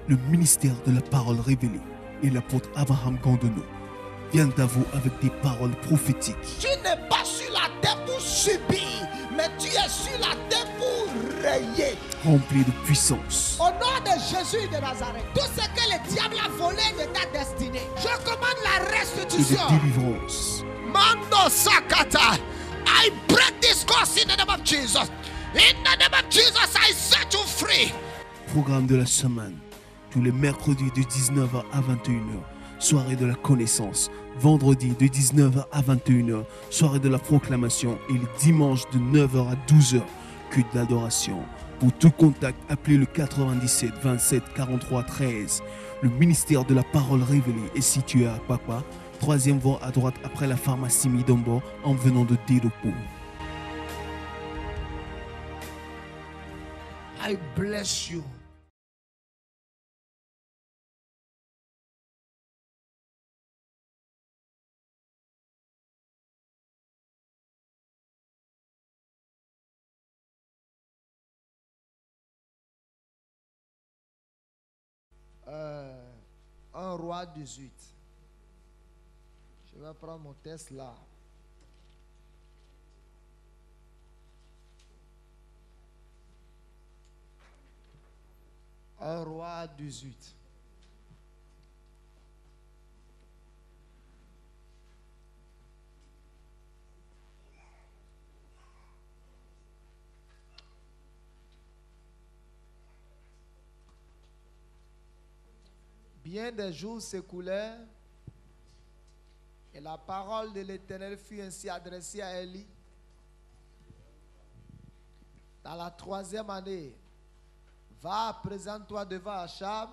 le ministère de la parole révélée et l'apôtre Abraham Gandono vient à vous avec des paroles prophétiques. Tu n'es pas sur la terre pour subir, mais tu es sur la terre pour rayer. Remplis de puissance. Au nom de Jésus de Nazareth, tout ce que le diable a volé de ta destinée, je commande la Et restitution. de délivrance. Mando Sakata, I break this curse in the name of Jesus. In the name of Jesus, I set you free. Programme de la semaine. Tous les mercredis de 19h à 21h. Soirée de la connaissance. Vendredi de 19h à 21h. Soirée de la proclamation. Et le dimanche de 9h à 12h. Culte d'adoration. Pour tout contact, appelez le 97 27 43 13. Le ministère de la parole révélée est situé à Papa. Troisième voie à droite après la pharmacie Midombo en venant de Dédopo. I bless you. Un roi 18. Je vais prendre mon test là. Un roi 18. Bien des jours s'écoulèrent et la parole de l'Éternel fut ainsi adressée à Élie. Dans la 3e année, va, présente-toi devant Achab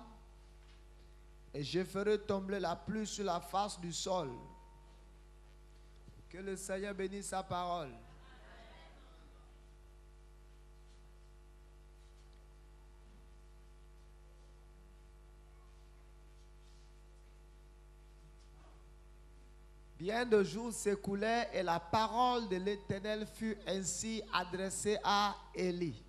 et je ferai tomber la pluie sur la face du sol. Que le Seigneur bénisse sa parole. Bien de jours s'écoulèrent et la parole de l'Éternel fut ainsi adressée à Élie.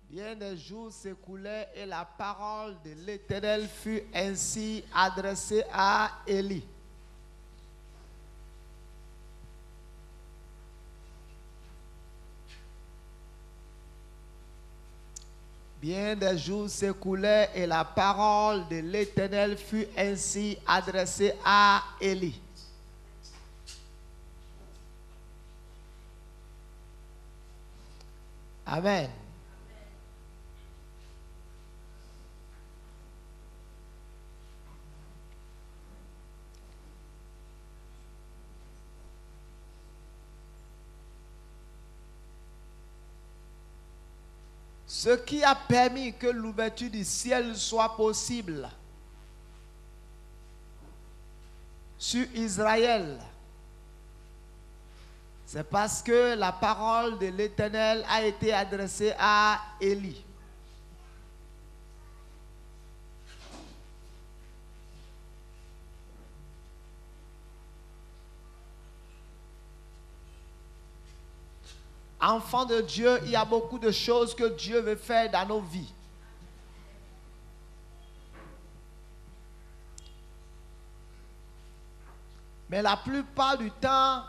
Bien des jours s'écoulèrent et la parole de l'Éternel fut ainsi adressée à Élie. Bien des jours s'écoulèrent et la parole de l'Éternel fut ainsi adressée à Élie. Amen. Ce qui a permis que l'ouverture du ciel soit possible sur Israël, c'est parce que la parole de l'Éternel a été adressée à Élie. Enfants de Dieu, il y a beaucoup de choses que Dieu veut faire dans nos vies. Mais la plupart du temps,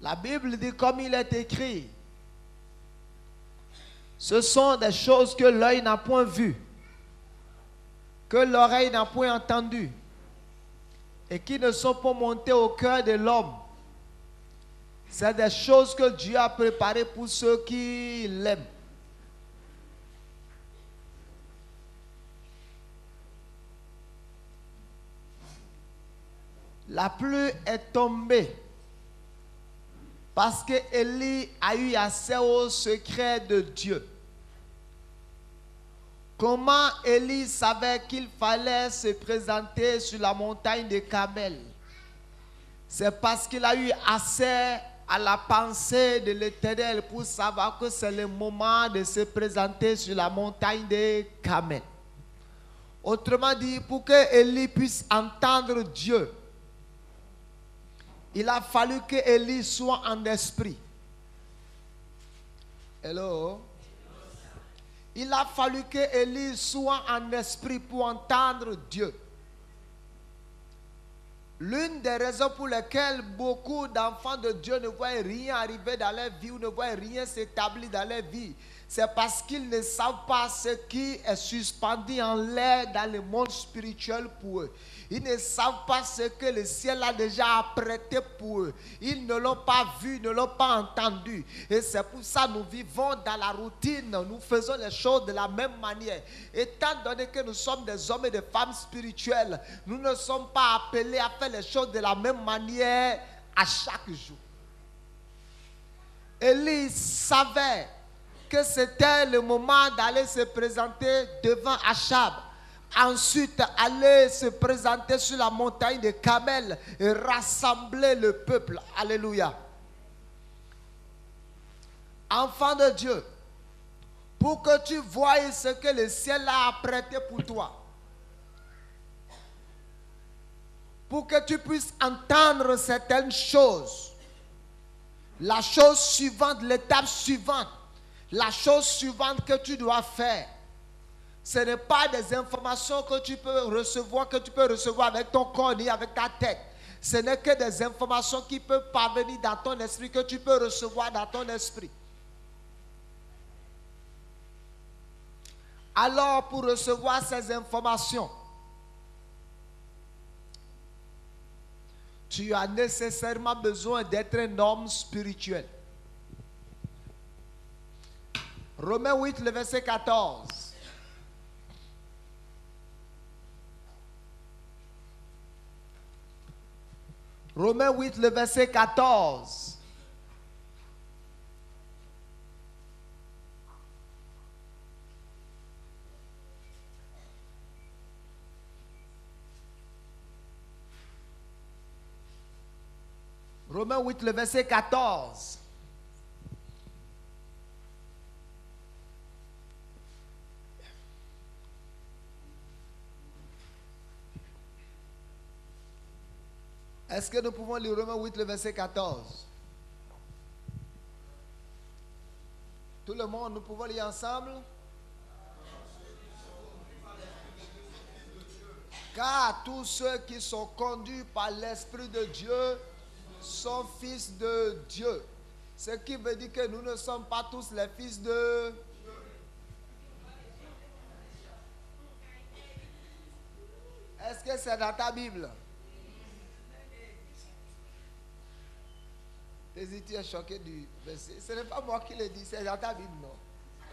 la Bible dit comme il est écrit, ce sont des choses que l'œil n'a point vues, que l'oreille n'a point entendues, et qui ne sont pas montées au cœur de l'homme. C'est des choses que Dieu a préparées pour ceux qui l'aiment. La pluie est tombée parce que Élie a eu accès au secret de Dieu. Comment Élie savait qu'il fallait se présenter sur la montagne de Carmel? C'est parce qu'il a eu accès à la pensée de l'Éternel pour savoir que c'est le moment de se présenter sur la montagne de Carmel. Au moment où Élie se présente sur la montagne de Carmel, c'est le moment de se présenter sur la montagne de Carmel. Au moment où Élie se présente sur la montagne de Carmel, c'est le moment de se présenter sur la montagne de Carmel. Au moment où Élie se présente sur la montagne de Carmel, c'est le moment de se présenter sur la montagne de Carmel. Autrement dit, pour que Élie puisse entendre Dieu, il a fallu que Élie soit en esprit. Hello? Il a fallu que Élie soit en esprit pour entendre Dieu. L'une des raisons pour lesquelles beaucoup d'enfants de Dieu ne voient rien arriver dans leur vie ou ne voient rien s'établir dans leur vie, c'est parce qu'ils ne savent pas ce qui est suspendu en l'air dans le monde spirituel pour eux. Ils ne savent pas ce que le ciel a déjà apprêté pour eux. Ils ne l'ont pas vu, ne l'ont pas entendu. Et c'est pour ça que nous vivons dans la routine. Nous faisons les choses de la même manière. Étant donné que nous sommes des hommes et des femmes spirituels, nous ne sommes pas appelés à faire les choses de la même manière à chaque jour. Élie savait que c'était le moment d'aller se présenter devant Achab. Ensuite, aller se présenter sur la montagne de Carmel et rassembler le peuple. Alléluia. Enfant de Dieu, pour que tu voies ce que le ciel a apprêté pour toi, pour que tu puisses entendre certaines choses, la chose suivante, l'étape suivante, la chose suivante que tu dois faire, ce n'est pas des informations que tu peux recevoir avec ton corps ni avec ta tête. Ce n'est que des informations qui peuvent parvenir dans ton esprit, que tu peux recevoir dans ton esprit. Alors, pour recevoir ces informations, tu as nécessairement besoin d'être un homme spirituel. Romains 8, le verset 14. Romains 8, le verset 14. Romains 8, le verset 14. Est-ce que nous pouvons lire Romains 8, le verset 14? Tout le monde, nous pouvons lire ensemble? Car tous ceux qui sont conduits par l'Esprit de Dieu sont fils de Dieu. Ce qui veut dire que nous ne sommes pas tous les fils de... Est-ce que c'est dans ta Bible? Tu es choqué du verset. Ce n'est pas moi qui le dis, c'est dans ta Bible, non?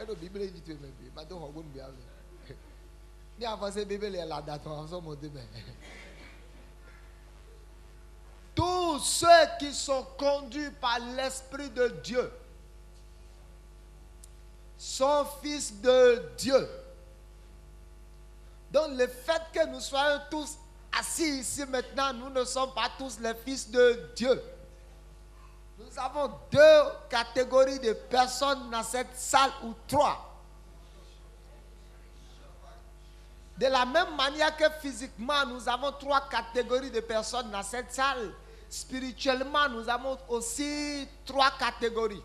Et la Bible dit tu es même bien. Maintenant, on va bien. Ni avant cette Bible est là, on va monter. Tous ceux qui sont conduits par l'Esprit de Dieu sont fils de Dieu. Donc le fait que nous soyons tous assis ici maintenant, nous ne sommes pas tous les fils de Dieu. Nous avons deux catégories de personnes dans cette salle, ou trois. De la même manière que physiquement, nous avons trois catégories de personnes dans cette salle. Spirituellement, nous avons aussi trois catégories.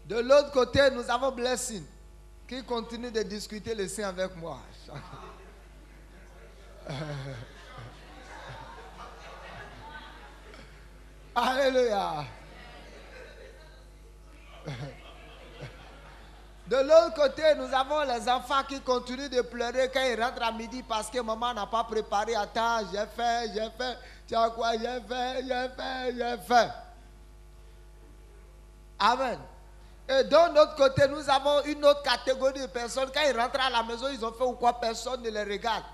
De l'autre côté, nous avons Blessing, qui continue de discuter le sein avec moi. Alléluia. De l'autre côté, nous avons les enfants qui continuent de pleurer quand ils rentrent à midi parce que maman n'a pas préparé à temps. J'ai fait. Tu as quoi? J'ai fait. Amen. Et de l'autre côté, nous avons une autre catégorie de personnes. Quand ils rentrent à la maison, ils ont fait ou quoi, personne ne les regarde.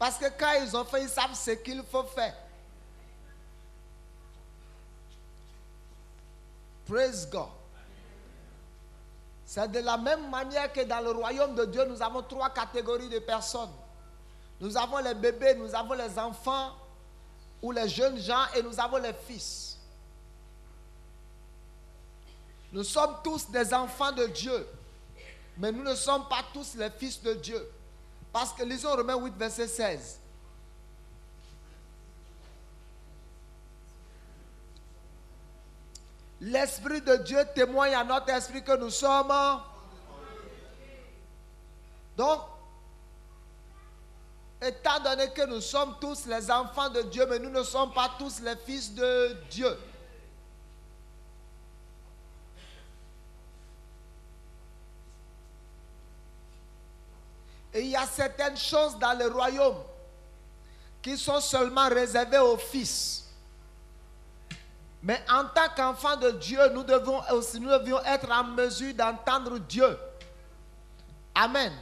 Parce que quand ils ont fait, ils savent ce qu'il faut faire. Praise God. C'est de la même manière que dans le royaume de Dieu, nous avons trois catégories de personnes. Nous avons les bébés, nous avons les enfants ou les jeunes gens et nous avons les fils. Nous sommes tous des enfants de Dieu. Mais nous ne sommes pas tous les fils de Dieu. Parce que lisons Romains 8, verset 16. L'Esprit de Dieu témoigne à notre esprit que nous sommes. Donc, étant donné que nous sommes tous les enfants de Dieu, mais nous ne sommes pas tous les fils de Dieu. Et il y a certaines choses dans le royaume qui sont seulement réservées aux fils. Mais en tant qu'enfants de Dieu, nous devions être en mesure d'entendre Dieu. Amen.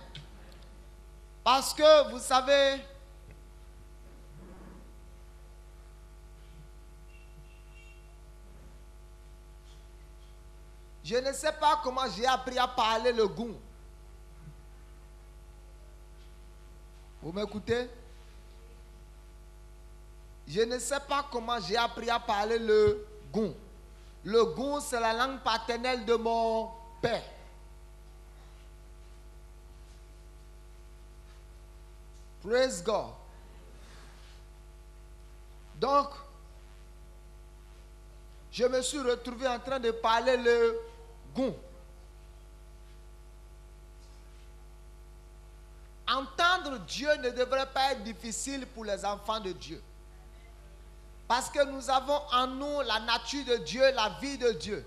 Parce que, vous savez, je ne sais pas comment j'ai appris à parler le goût. Vous m'écoutez? Je ne sais pas comment j'ai appris à parler le goût. Le goût, c'est la langue paternelle de mon père. Praise God. Donc, je me suis retrouvé en train de parler le goût. Entendre Dieu ne devrait pas être difficile pour les enfants de Dieu. Parce que nous avons en nous la nature de Dieu, la vie de Dieu.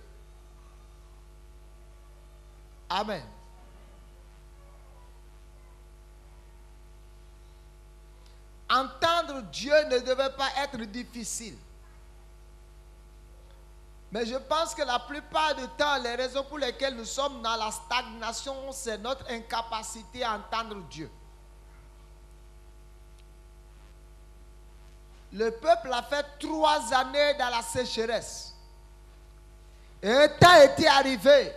Amen. Entendre Dieu ne devait pas être difficile. Mais je pense que la plupart du temps, les raisons pour lesquelles nous sommes dans la stagnation, c'est notre incapacité à entendre Dieu. Le peuple a fait 3 années dans la sécheresse. Et un temps était arrivé.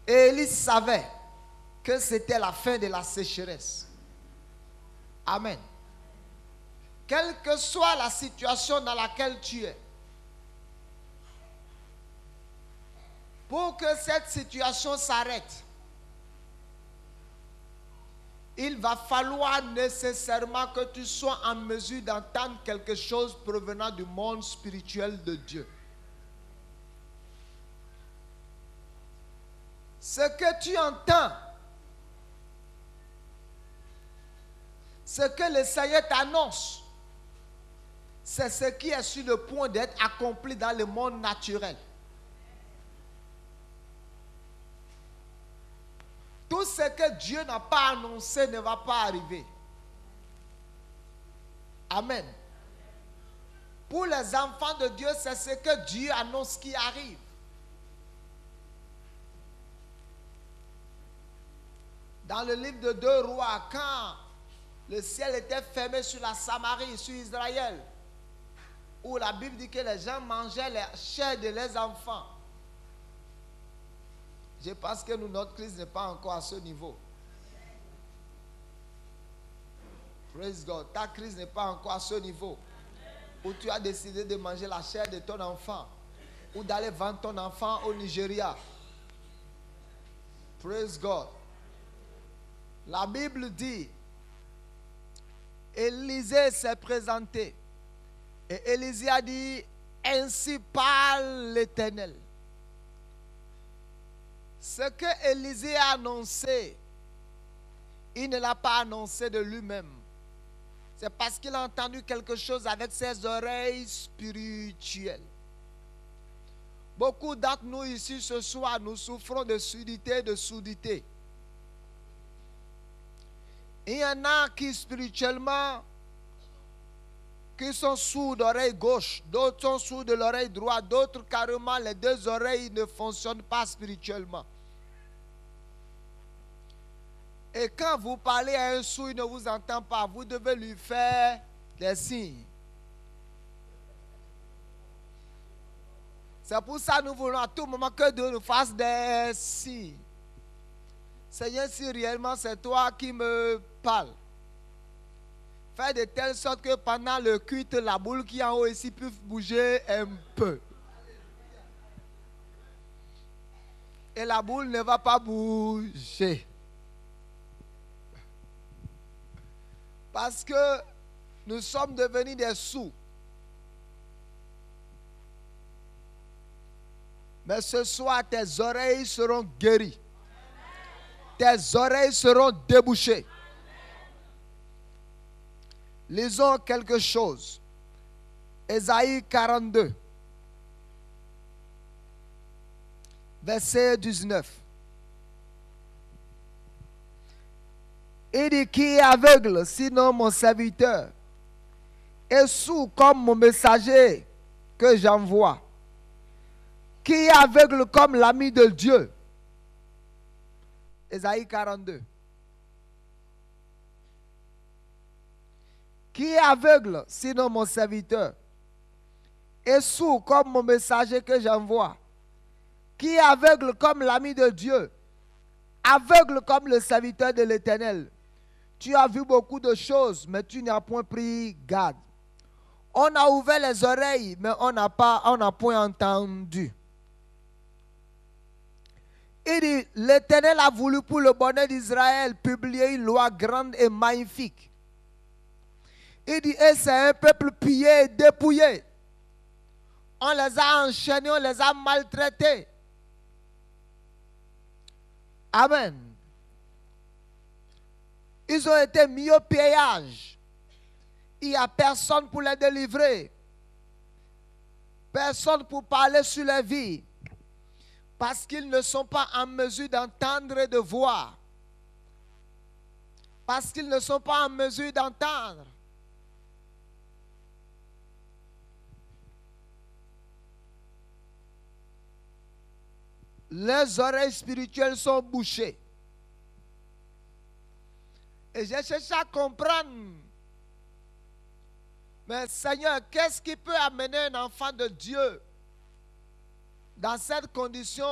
Et Élie savait que c'était la fin de la sécheresse. Amen. Quelle que soit la situation dans laquelle tu es, pour que cette situation s'arrête, il va falloir nécessairement que tu sois en mesure d'entendre quelque chose provenant du monde spirituel de Dieu. Ce que tu entends, ce que le Seigneur t'annonce, c'est ce qui est sur le point d'être accompli dans le monde naturel. Tout ce que Dieu n'a pas annoncé ne va pas arriver. Amen. Pour les enfants de Dieu, c'est ce que Dieu annonce qui arrive. Dans le livre de 2 Rois, quand le ciel était fermé sur la Samarie, sur Israël, où la Bible dit que les gens mangeaient la chair de leurs enfants. Je pense que notre crise n'est pas encore à ce niveau. Praise God. Ta crise n'est pas encore à ce niveau. Où tu as décidé de manger la chair de ton enfant. Ou d'aller vendre ton enfant au Nigeria. Praise God. La Bible dit, Élisée s'est présenté. Et Élisée a dit, ainsi parle l'Éternel. Ce que Élisée a annoncé, il ne l'a pas annoncé de lui-même. C'est parce qu'il a entendu quelque chose avec ses oreilles spirituelles. Beaucoup d'entre nous ici ce soir, nous souffrons de surdité, de sourdité. Il y en a qui spirituellement, qui sont sourds d'oreille gauche, d'autres sont sourds de l'oreille droite, d'autres carrément les 2 oreilles ne fonctionnent pas spirituellement. Et quand vous parlez à un sourd, il ne vous entend pas, vous devez lui faire des signes. C'est pour ça que nous voulons à tout moment que Dieu nous fasse des signes. Seigneur, si réellement c'est toi qui me parles, fais de telle sorte que pendant le culte, la boule qui est en haut ici puisse bouger un peu. Et la boule ne va pas bouger. Parce que nous sommes devenus des sous. Mais ce soir, tes oreilles seront guéries. Tes oreilles seront débouchées. Lisons quelque chose. Ésaïe 42. Verset 19. Il dit, qui est aveugle, sinon mon serviteur, et sourd comme mon messager que j'envoie, qui est aveugle comme l'ami de Dieu. Ésaïe 42. Qui est aveugle, sinon mon serviteur, et sourd comme mon messager que j'envoie, qui est aveugle comme l'ami de Dieu, aveugle comme le serviteur de l'Éternel. Tu as vu beaucoup de choses, mais tu n'as point pris garde. On a ouvert les oreilles, mais on n'a point entendu. Il dit, l'Éternel a voulu pour le bonheur d'Israël publier une loi grande et magnifique. Il dit, et c'est un peuple pillé et dépouillé. On les a enchaînés, on les a maltraités. Amen. Ils ont été mis au pillage. Il n'y a personne pour les délivrer. Personne pour parler sur leur vie. Parce qu'ils ne sont pas en mesure d'entendre et de voir. Parce qu'ils ne sont pas en mesure d'entendre. Les oreilles spirituelles sont bouchées. Et j'ai cherché à comprendre. Mais Seigneur, qu'est-ce qui peut amener un enfant de Dieu dans cette condition?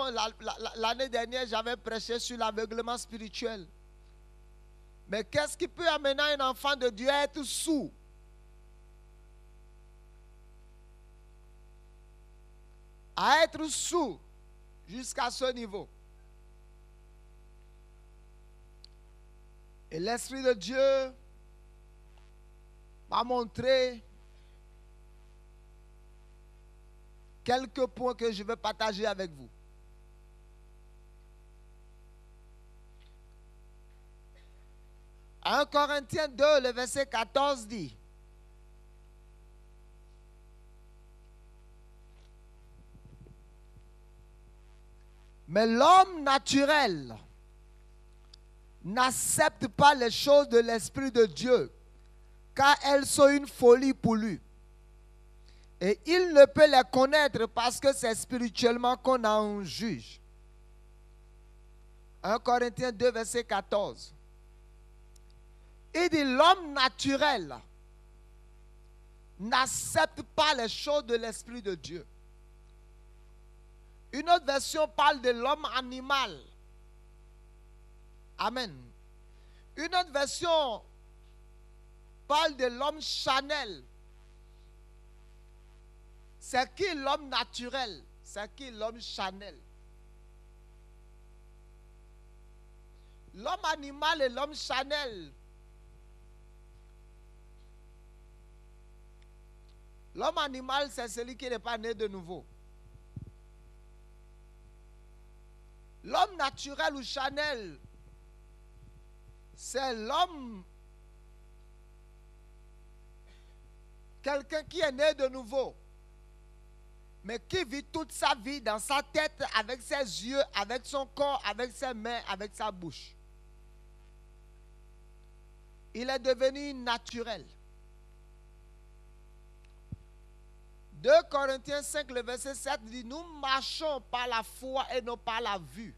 L'année dernière, j'avais prêché sur l'aveuglement spirituel. Mais qu'est-ce qui peut amener un enfant de Dieu à être sourd? À être sourd jusqu'à ce niveau. Et l'Esprit de Dieu m'a montré quelques points que je vais partager avec vous. En Corinthiens 2, le verset 14 dit, mais l'homme naturel n'accepte pas les choses de l'Esprit de Dieu, car elles sont une folie pour lui. Et il ne peut les connaître parce que c'est spirituellement qu'on en juge. 1 Corinthiens 2, verset 14. Il dit, l'homme naturel n'accepte pas les choses de l'Esprit de Dieu. Une autre version parle de l'homme animal. Amen. Une autre version parle de l'homme charnel. C'est qui l'homme naturel? C'est qui l'homme charnel? L'homme animal et l'homme charnel. L'homme animal, c'est celui qui n'est pas né de nouveau. L'homme naturel ou charnel, c'est l'homme, quelqu'un qui est né de nouveau, mais qui vit toute sa vie dans sa tête, avec ses yeux, avec son corps, avec ses mains, avec sa bouche. Il est devenu naturel. 2 Corinthiens 5, le verset 7 dit, nous marchons par la foi et non par la vue.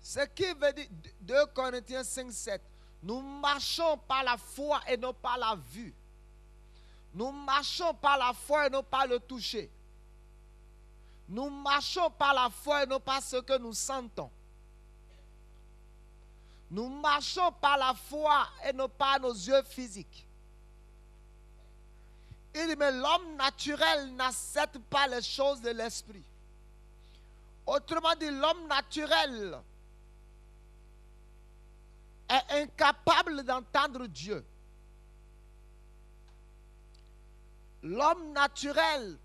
Ce qui veut dire, 2 Corinthiens 5, 7, nous marchons par la foi et non par la vue. Nous marchons par la foi et non par le toucher. Nous marchons par la foi et non par ce que nous sentons. Nous marchons par la foi et non par nos yeux physiques. Il dit, mais l'homme naturel n'accepte pas les choses de l'esprit. Autrement dit, l'homme naturel est incapable d'entendre Dieu. L'homme naturel,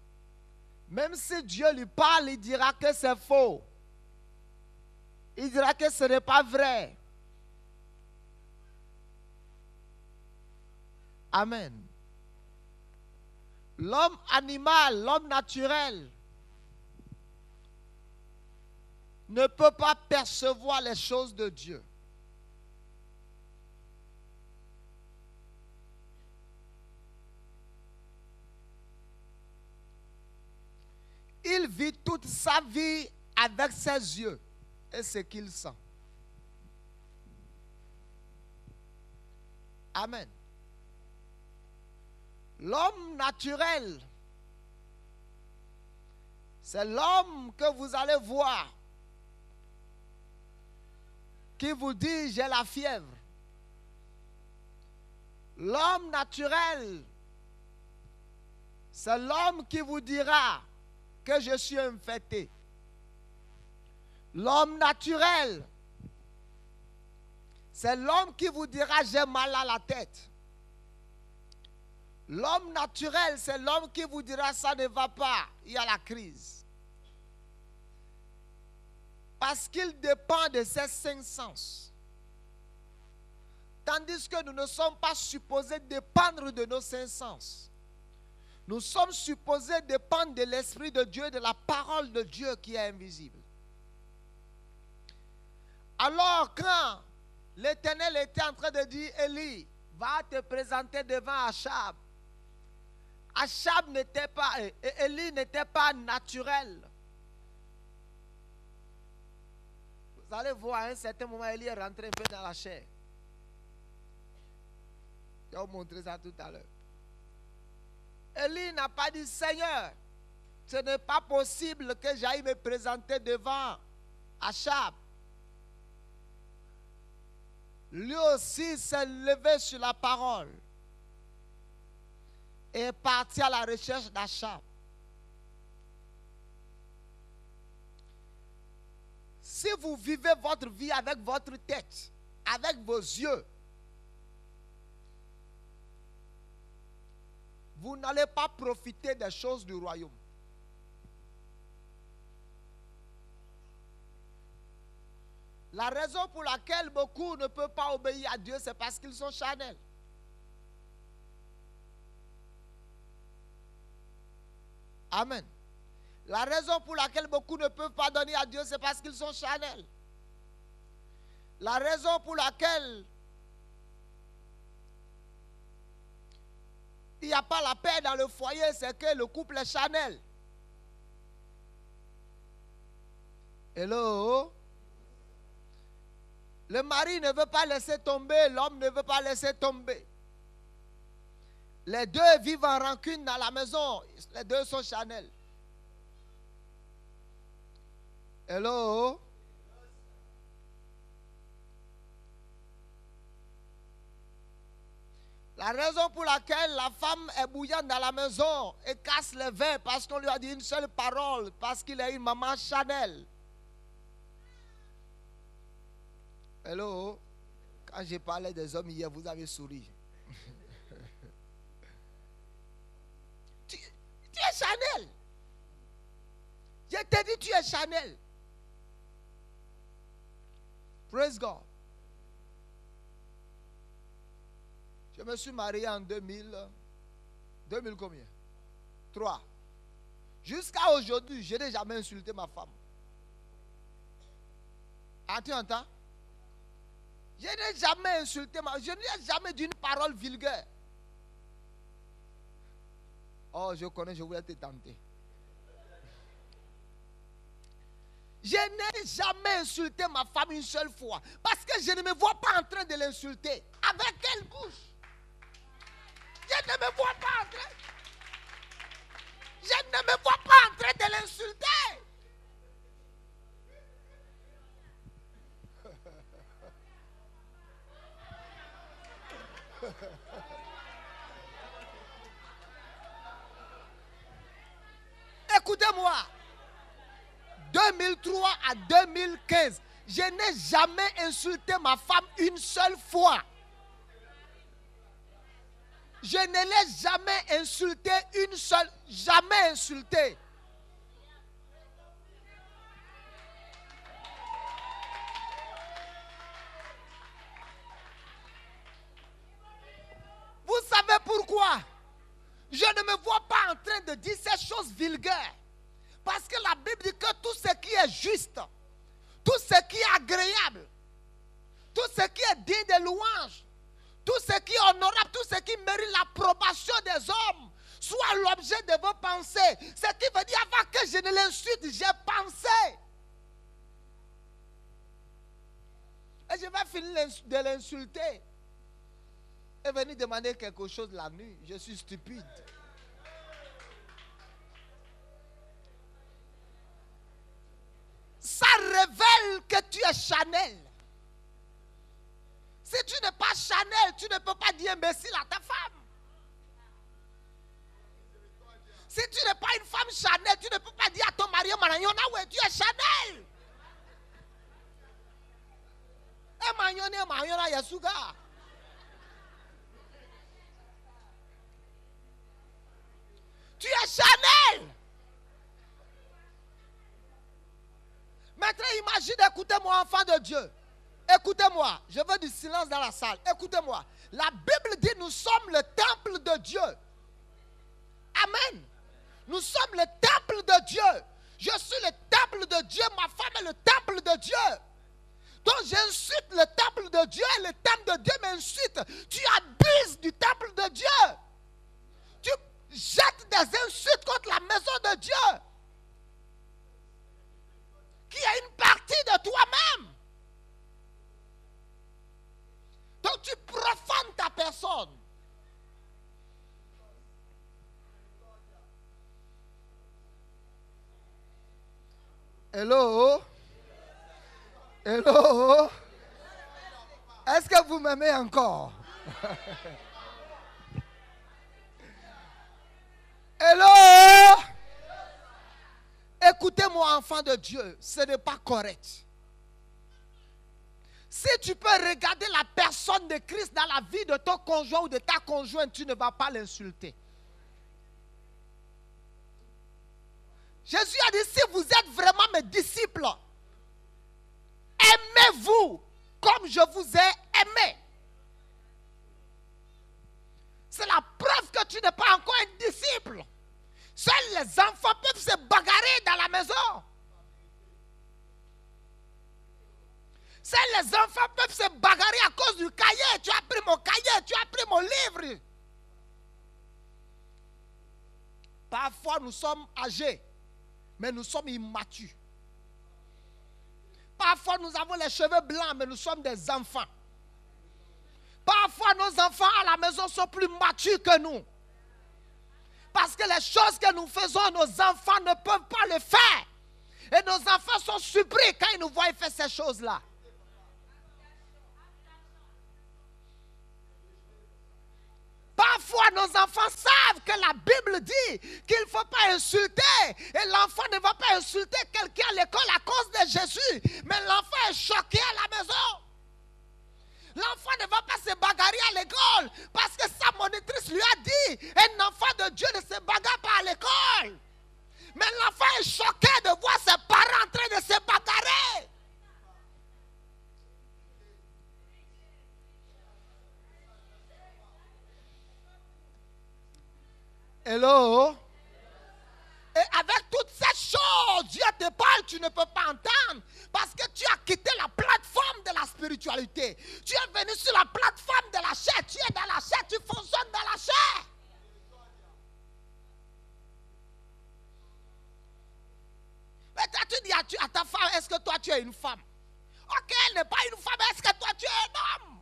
même si Dieu lui parle, il dira que c'est faux. Il dira que ce n'est pas vrai. Amen. L'homme animal, l'homme naturel, ne peut pas percevoir les choses de Dieu. Il vit toute sa vie avec ses yeux et ce qu'il sent. Amen. L'homme naturel, c'est l'homme que vous allez voir qui vous dit j'ai la fièvre. L'homme naturel, c'est l'homme qui vous dira que je suis infecté. L'homme naturel, c'est l'homme qui vous dira j'ai mal à la tête. L'homme naturel, c'est l'homme qui vous dira ça ne va pas, il y a la crise. Parce qu'il dépend de ses 5 sens. Tandis que nous ne sommes pas supposés dépendre de nos 5 sens. Nous sommes supposés dépendre de l'Esprit de Dieu, de la parole de Dieu qui est invisible. Alors quand l'Éternel était en train de dire, Élie, va te présenter devant Achab. Achab n'était pas, Élie n'était pas naturel. Vous allez voir, à un certain moment, Élie est rentré un peu dans la chair. Je vais vous montrer ça tout à l'heure. Élie n'a pas dit, Seigneur, ce n'est pas possible que j'aille me présenter devant Achab. Lui aussi s'est levé sur la parole et est parti à la recherche d'Achab. Si vous vivez votre vie avec votre tête, avec vos yeux, vous n'allez pas profiter des choses du royaume. La raison pour laquelle beaucoup ne peuvent pas obéir à Dieu, c'est parce qu'ils sont charnels. Amen. La raison pour laquelle beaucoup ne peuvent pas donner à Dieu, c'est parce qu'ils sont charnels. La raison pour laquelle il n'y a pas la paix dans le foyer, c'est que le couple est charnel. Hello? Le mari ne veut pas laisser tomber, l'homme ne veut pas laisser tomber. Les deux vivent en rancune dans la maison, les deux sont charnels. Hello? La raison pour laquelle la femme est bouillante dans la maison et casse les verres parce qu'on lui a dit une seule parole, parce qu'il est une maman charnelle. Hello? Quand j'ai parlé des hommes hier, vous avez souri. tu es charnel. Je t'ai dit, tu es charnel. Praise God. Je me suis marié en 2000 combien? 3. Jusqu'à aujourd'hui, je n'ai jamais insulté ma femme. Ah, tu entends? Je n'ai jamais insulté je n'ai jamais dit une parole vulgaire. Oh, je connais, je voulais te tenter. Je n'ai jamais insulté ma femme une seule fois. Parce que je ne me vois pas en train de l'insulter. Avec quelle bouche? Je ne me vois pas en train. Je ne me vois pas en train de l'insulter. Écoutez-moi. 2003 à 2015, je n'ai jamais insulté ma femme une seule fois. Je ne l'ai jamais insulté une seule, jamais insulté. Vous savez pourquoi? Je ne me vois pas en train de dire ces choses vulgaires. Parce que la Bible dit que tout ce qui est juste, tout ce qui est agréable, tout ce qui est digne de louange, tout ce qui est honorable, tout ce qui mérite l'approbation des hommes, soit l'objet de vos pensées. Ce qui veut dire avant que je ne l'insulte, j'ai pensé. Et je vais finir de l'insulter et venir demander quelque chose la nuit. Je suis stupide. Ça révèle que tu es Chanel. Si tu n'es pas Chanel, tu ne peux pas dire imbécile à ta femme. Si tu n'es pas une femme Chanel, tu ne peux pas dire à ton mari, ouais, tu es Chanel. Et Mariona Yasuga. Tu es Chanel. Maintenant, imagine, écoutez-moi, enfant de Dieu. Écoutez-moi, je veux du silence dans la salle. Écoutez-moi. La Bible dit nous sommes le temple de Dieu. Amen. Nous sommes le temple de Dieu. Je suis le temple de Dieu. Ma femme est le temple de Dieu. Donc j'insulte le temple de Dieu et le temple de Dieu m'insulte. Tu abuses du temple de Dieu. Tu jettes des insultes contre la maison de Dieu, qui est une partie de toi-même. Donc tu profanes ta personne. Hello? Hello? Est-ce que vous m'aimez encore? Hello? Écoutez-moi, enfant de Dieu, ce n'est pas correct. Si tu peux regarder la personne de Christ dans la vie de ton conjoint ou de ta conjointe, tu ne vas pas l'insulter. Jésus a dit, si vous êtes vraiment mes disciples, aimez-vous comme je vous ai aimé. C'est la preuve que tu n'es pas encore un disciple. Seuls les enfants peuvent se bagarrer dans la maison. Seuls les enfants peuvent se bagarrer à cause du cahier. Tu as pris mon cahier, tu as pris mon livre. Parfois nous sommes âgés, mais nous sommes immatures. Parfois nous avons les cheveux blancs, mais nous sommes des enfants. Parfois nos enfants à la maison sont plus matures que nous. Parce que les choses que nous faisons, nos enfants ne peuvent pas le faire. Et nos enfants sont surpris quand ils nous voient faire ces choses-là. Parfois, nos enfants savent que la Bible dit qu'il ne faut pas insulter. Et l'enfant ne va pas insulter quelqu'un à l'école à cause de Jésus. Mais l'enfant est choqué à la maison. L'enfant ne va pas se bagarrer à l'école parce que sa monitrice lui a dit un enfant de Dieu ne se bagarre pas à l'école. Mais l'enfant est choqué de voir ses parents en train de se bagarrer. Hello? Et avec toutes ces choses, Dieu te parle, tu ne peux pas entendre. Parce que tu as quitté la plateforme de la spiritualité. Tu es venu sur la plateforme de la chair. Tu es dans la chair, tu fonctionnes dans la chair. Mais toi, tu dis à ta femme, est-ce que toi tu es une femme? Ok, elle n'est pas une femme, est-ce que toi tu es un homme?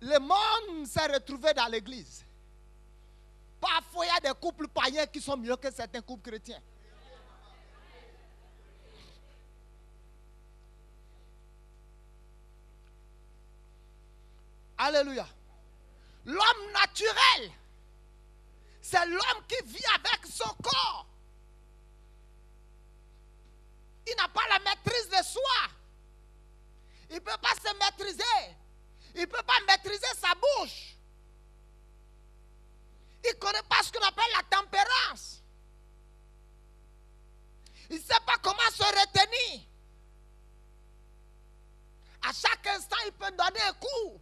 Le monde s'est retrouvé dans l'église. Parfois, il y a des couples païens qui sont mieux que certains couples chrétiens. Alléluia. L'homme naturel C'est l'homme qui vit avec son corps. Il n'a pas la maîtrise de soi. Il ne peut pas se maîtriser. Il ne peut pas maîtriser sa bouche. Il ne connaît pas ce qu'on appelle la tempérance. Il ne sait pas comment se retenir. À chaque instant, il peut donner un coup.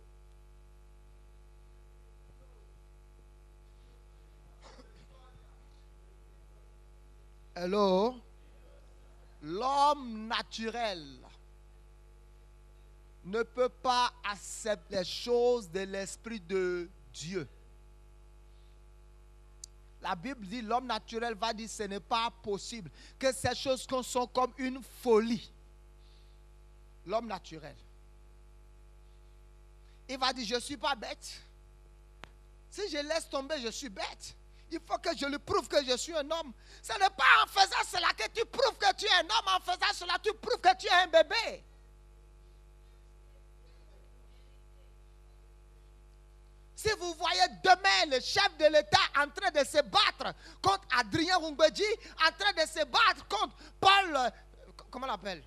Hello? L'homme naturel ne peut pas accepter les choses de l'Esprit de Dieu. La Bible dit, l'homme naturel va dire, ce n'est pas possible, que ces choses sont comme une folie. L'homme naturel. Il va dire, je ne suis pas bête. Si je laisse tomber, je suis bête. Il faut que je lui prouve que je suis un homme. Ce n'est pas en faisant cela que tu prouves que tu es un homme. En faisant cela, tu prouves que tu es un bébé. Si vous voyez demain le chef de l'État en train de se battre contre Adrien Rungbeji, en train de se battre contre Paul, comment on l'appelle?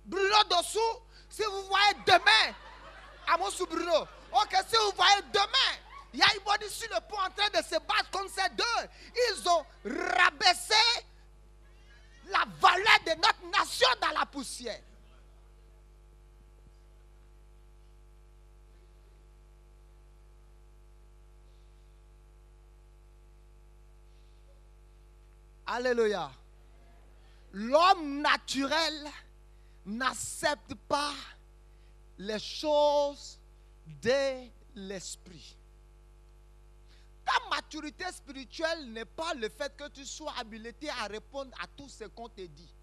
Bruno Dossou, si vous voyez demain, Amosou Bruno, ok, si vous voyez demain, il y a une bonne sur le pont en train de se battre contre ces deux, ils ont rabaissé la valeur de notre nation dans la poussière. Alléluia. L'homme naturel n'accepte pas les choses de l'esprit. Ta maturité spirituelle n'est pas le fait que tu sois habilité à répondre à tout ce qu'on te dit.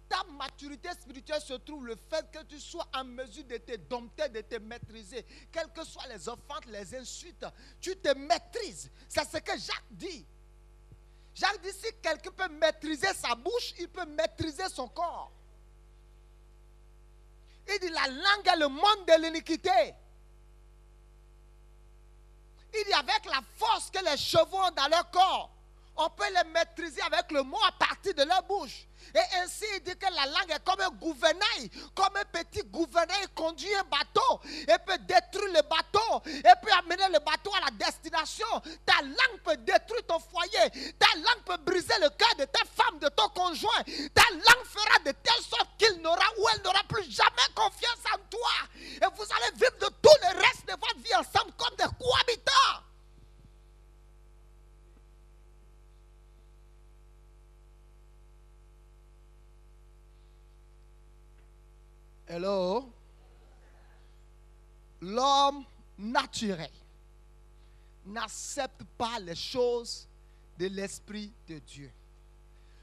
Ta maturité spirituelle se trouve le fait que tu sois en mesure de te dompter, de te maîtriser. Quelles que soient les offenses, les insultes, tu te maîtrises. C'est ce que Jacques dit. Jacques dit, si quelqu'un peut maîtriser sa bouche, il peut maîtriser son corps. Il dit, la langue est le monde de l'iniquité. Il dit, avec la force que les chevaux ont dans leur corps, on peut les maîtriser avec le mot à partir de leur bouche. Et ainsi, il dit que la langue est comme un gouvernail, comme un petit gouvernail conduit un bateau et peut détruire le bateau et peut amener le bateau à la destination. Ta langue peut détruire ton foyer, ta langue peut briser le cœur de ta femme, de ton conjoint. Ta langue fera de telle sorte qu'il n'aura ou elle n'aura plus jamais confiance en toi. Et vous allez vivre de tout le reste de votre vie ensemble comme des cohabitants. Hello? L'homme naturel n'accepte pas les choses de l'Esprit de Dieu.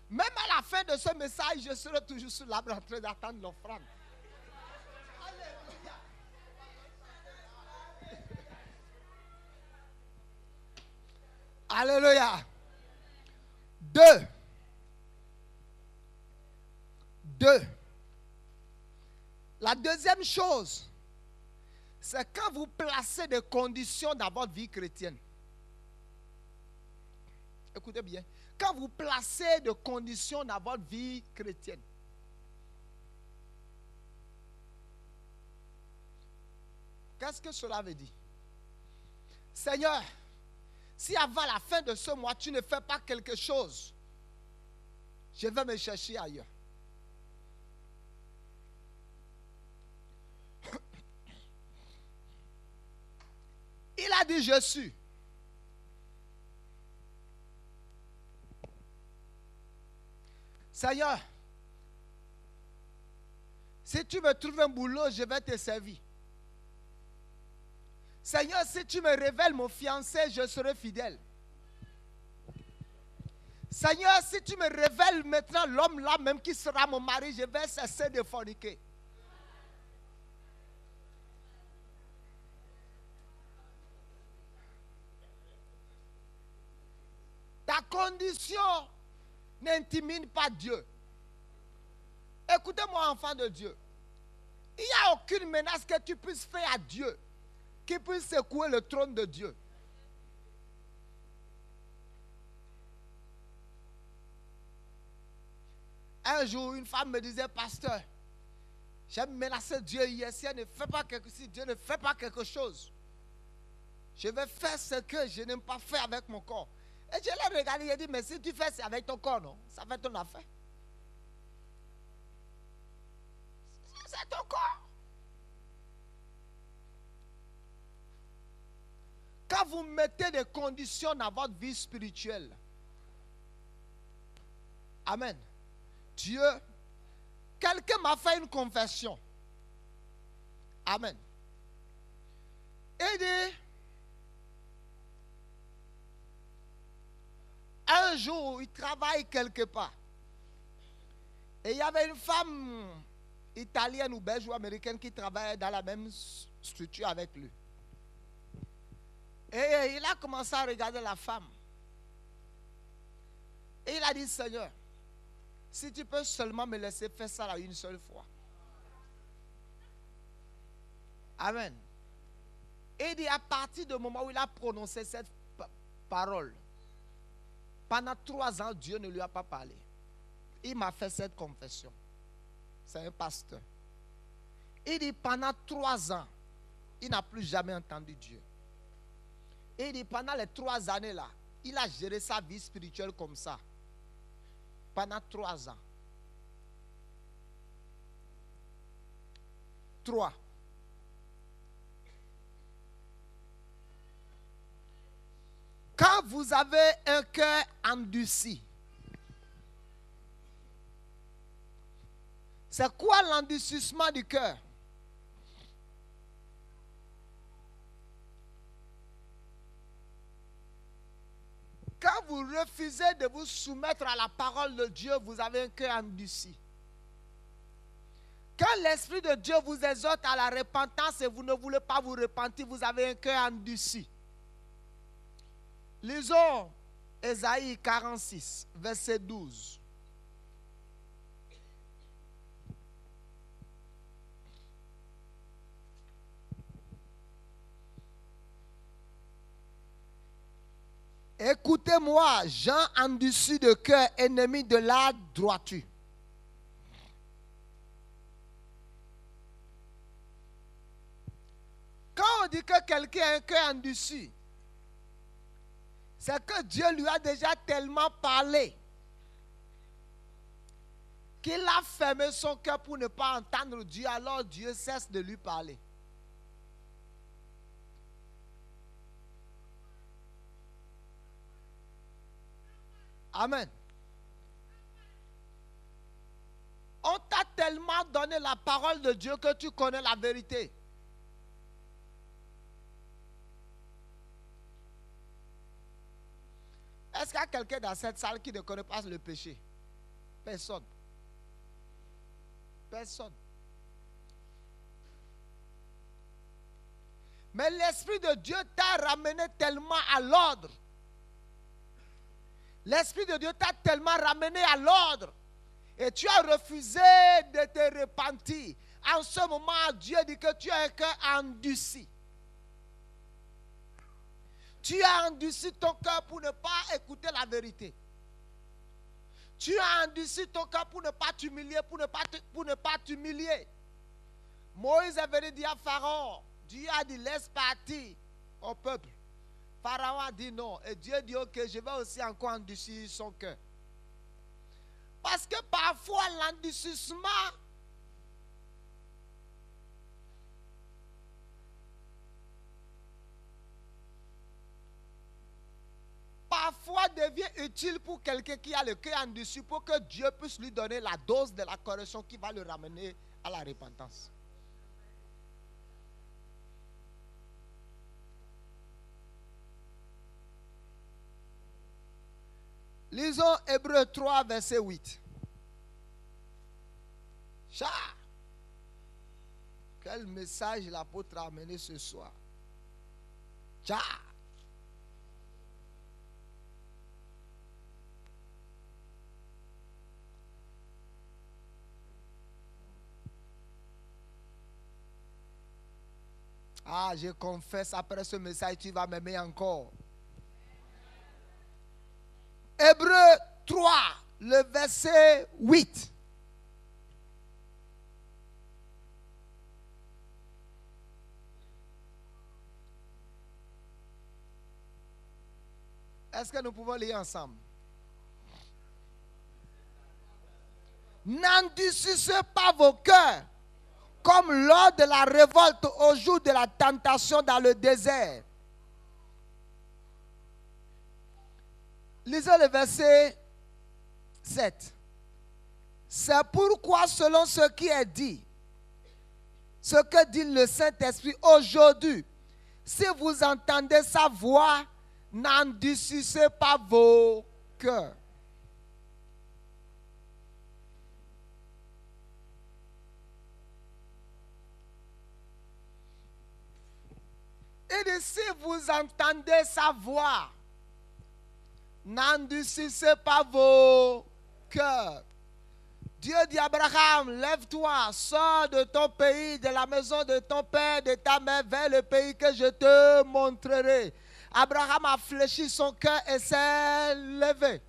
Même à la fin de ce message, je serai toujours sur l'arbre en train d'attendre l'offrande. Alléluia. Deux. La deuxième chose, c'est quand vous placez des conditions dans votre vie chrétienne. Écoutez bien. Quand vous placez des conditions dans votre vie chrétienne. Qu'est-ce que cela veut dire? Seigneur, si avant la fin de ce mois, tu ne fais pas quelque chose, je vais me chercher ailleurs. Il a dit, je suis. Seigneur, si tu me trouves un boulot, je vais te servir. Seigneur, si tu me révèles mon fiancé, je serai fidèle. Seigneur, si tu me révèles maintenant l'homme là même qui sera mon mari, je vais cesser de forniquer. Ta condition n'intimide pas Dieu. Écoutez-moi, enfant de Dieu. Il n'y a aucune menace que tu puisses faire à Dieu qui puisse secouer le trône de Dieu. Un jour, une femme me disait, pasteur, j'ai menacé Dieu hier, si Dieu ne fait pas quelque chose, je vais faire ce que je n'aime pas faire avec mon corps. Et je l'ai regardé, j'ai dit, mais si tu fais ça avec ton corps, non, ça fait ton affaire. C'est ton corps. Quand vous mettez des conditions dans votre vie spirituelle, amen. Dieu, quelqu'un m'a fait une confession. Amen. Et dit, un jour, il travaille quelque part. Et il y avait une femme italienne ou belge ou américaine qui travaillait dans la même structure avec lui. Et il a commencé à regarder la femme. Et il a dit, Seigneur, si tu peux seulement me laisser faire ça là une seule fois. Amen. Et il dit, à partir du moment où il a prononcé cette parole, pendant 3 ans, Dieu ne lui a pas parlé. Il m'a fait cette confession. C'est un pasteur. Il dit, pendant 3 ans, il n'a plus jamais entendu Dieu. Et il dit, pendant les 3 années là, il a géré sa vie spirituelle comme ça. Pendant 3 ans. 3. Quand vous avez un cœur endurci, c'est quoi l'endurcissement du cœur? Quand vous refusez de vous soumettre à la parole de Dieu, vous avez un cœur endurci. Quand l'Esprit de Dieu vous exhorte à la repentance et vous ne voulez pas vous repentir, vous avez un cœur endurci. Lisons Ésaïe 46, verset 12. Écoutez-moi, gens endurcis de cœur, ennemis de la droiture. Quand on dit que quelqu'un a un cœur endurci, c'est que Dieu lui a déjà tellement parlé qu'il a fermé son cœur pour ne pas entendre Dieu, alors Dieu cesse de lui parler. Amen. On t'a tellement donné la parole de Dieu que tu connais la vérité. Est-ce qu'il y a quelqu'un dans cette salle qui ne connaît pas le péché? Personne. Personne. Mais l'Esprit de Dieu t'a ramené tellement à l'ordre. L'Esprit de Dieu t'a tellement ramené à l'ordre. Et tu as refusé de te repentir. En ce moment, Dieu dit que tu as un cœur endurci. Tu as endurci ton cœur pour ne pas écouter la vérité. Tu as endurci ton cœur pour ne pas t'humilier, pour ne pas t'humilier. Moïse est venu dire à Pharaon, Dieu a dit laisse partir au peuple. Pharaon a dit non. Et Dieu dit ok, je vais aussi encore endurcir son cœur. Parce que parfois l'endurcissement parfois devient utile pour quelqu'un qui a le cœur endurci pour que Dieu puisse lui donner la dose de la correction qui va le ramener à la repentance. Lisons Hébreux 3, verset 8. Quel message l'apôtre a amené ce soir. Ah, je confesse, après ce message, tu vas m'aimer encore. Hébreux 3, le verset 8. Est-ce que nous pouvons lire ensemble? N'endurcissez pas vos cœurs comme lors de la révolte au jour de la tentation dans le désert. Lisez le verset 7. C'est pourquoi, selon ce qui est dit, ce que dit le Saint-Esprit aujourd'hui, si vous entendez sa voix, n'endurcissez pas vos cœurs. Il dit, si vous entendez sa voix, n'endurcissez pas vos cœurs. Dieu dit à Abraham, lève-toi, sors de ton pays, de la maison de ton père, de ta mère, vers le pays que je te montrerai. Abraham a fléchi son cœur et s'est levé.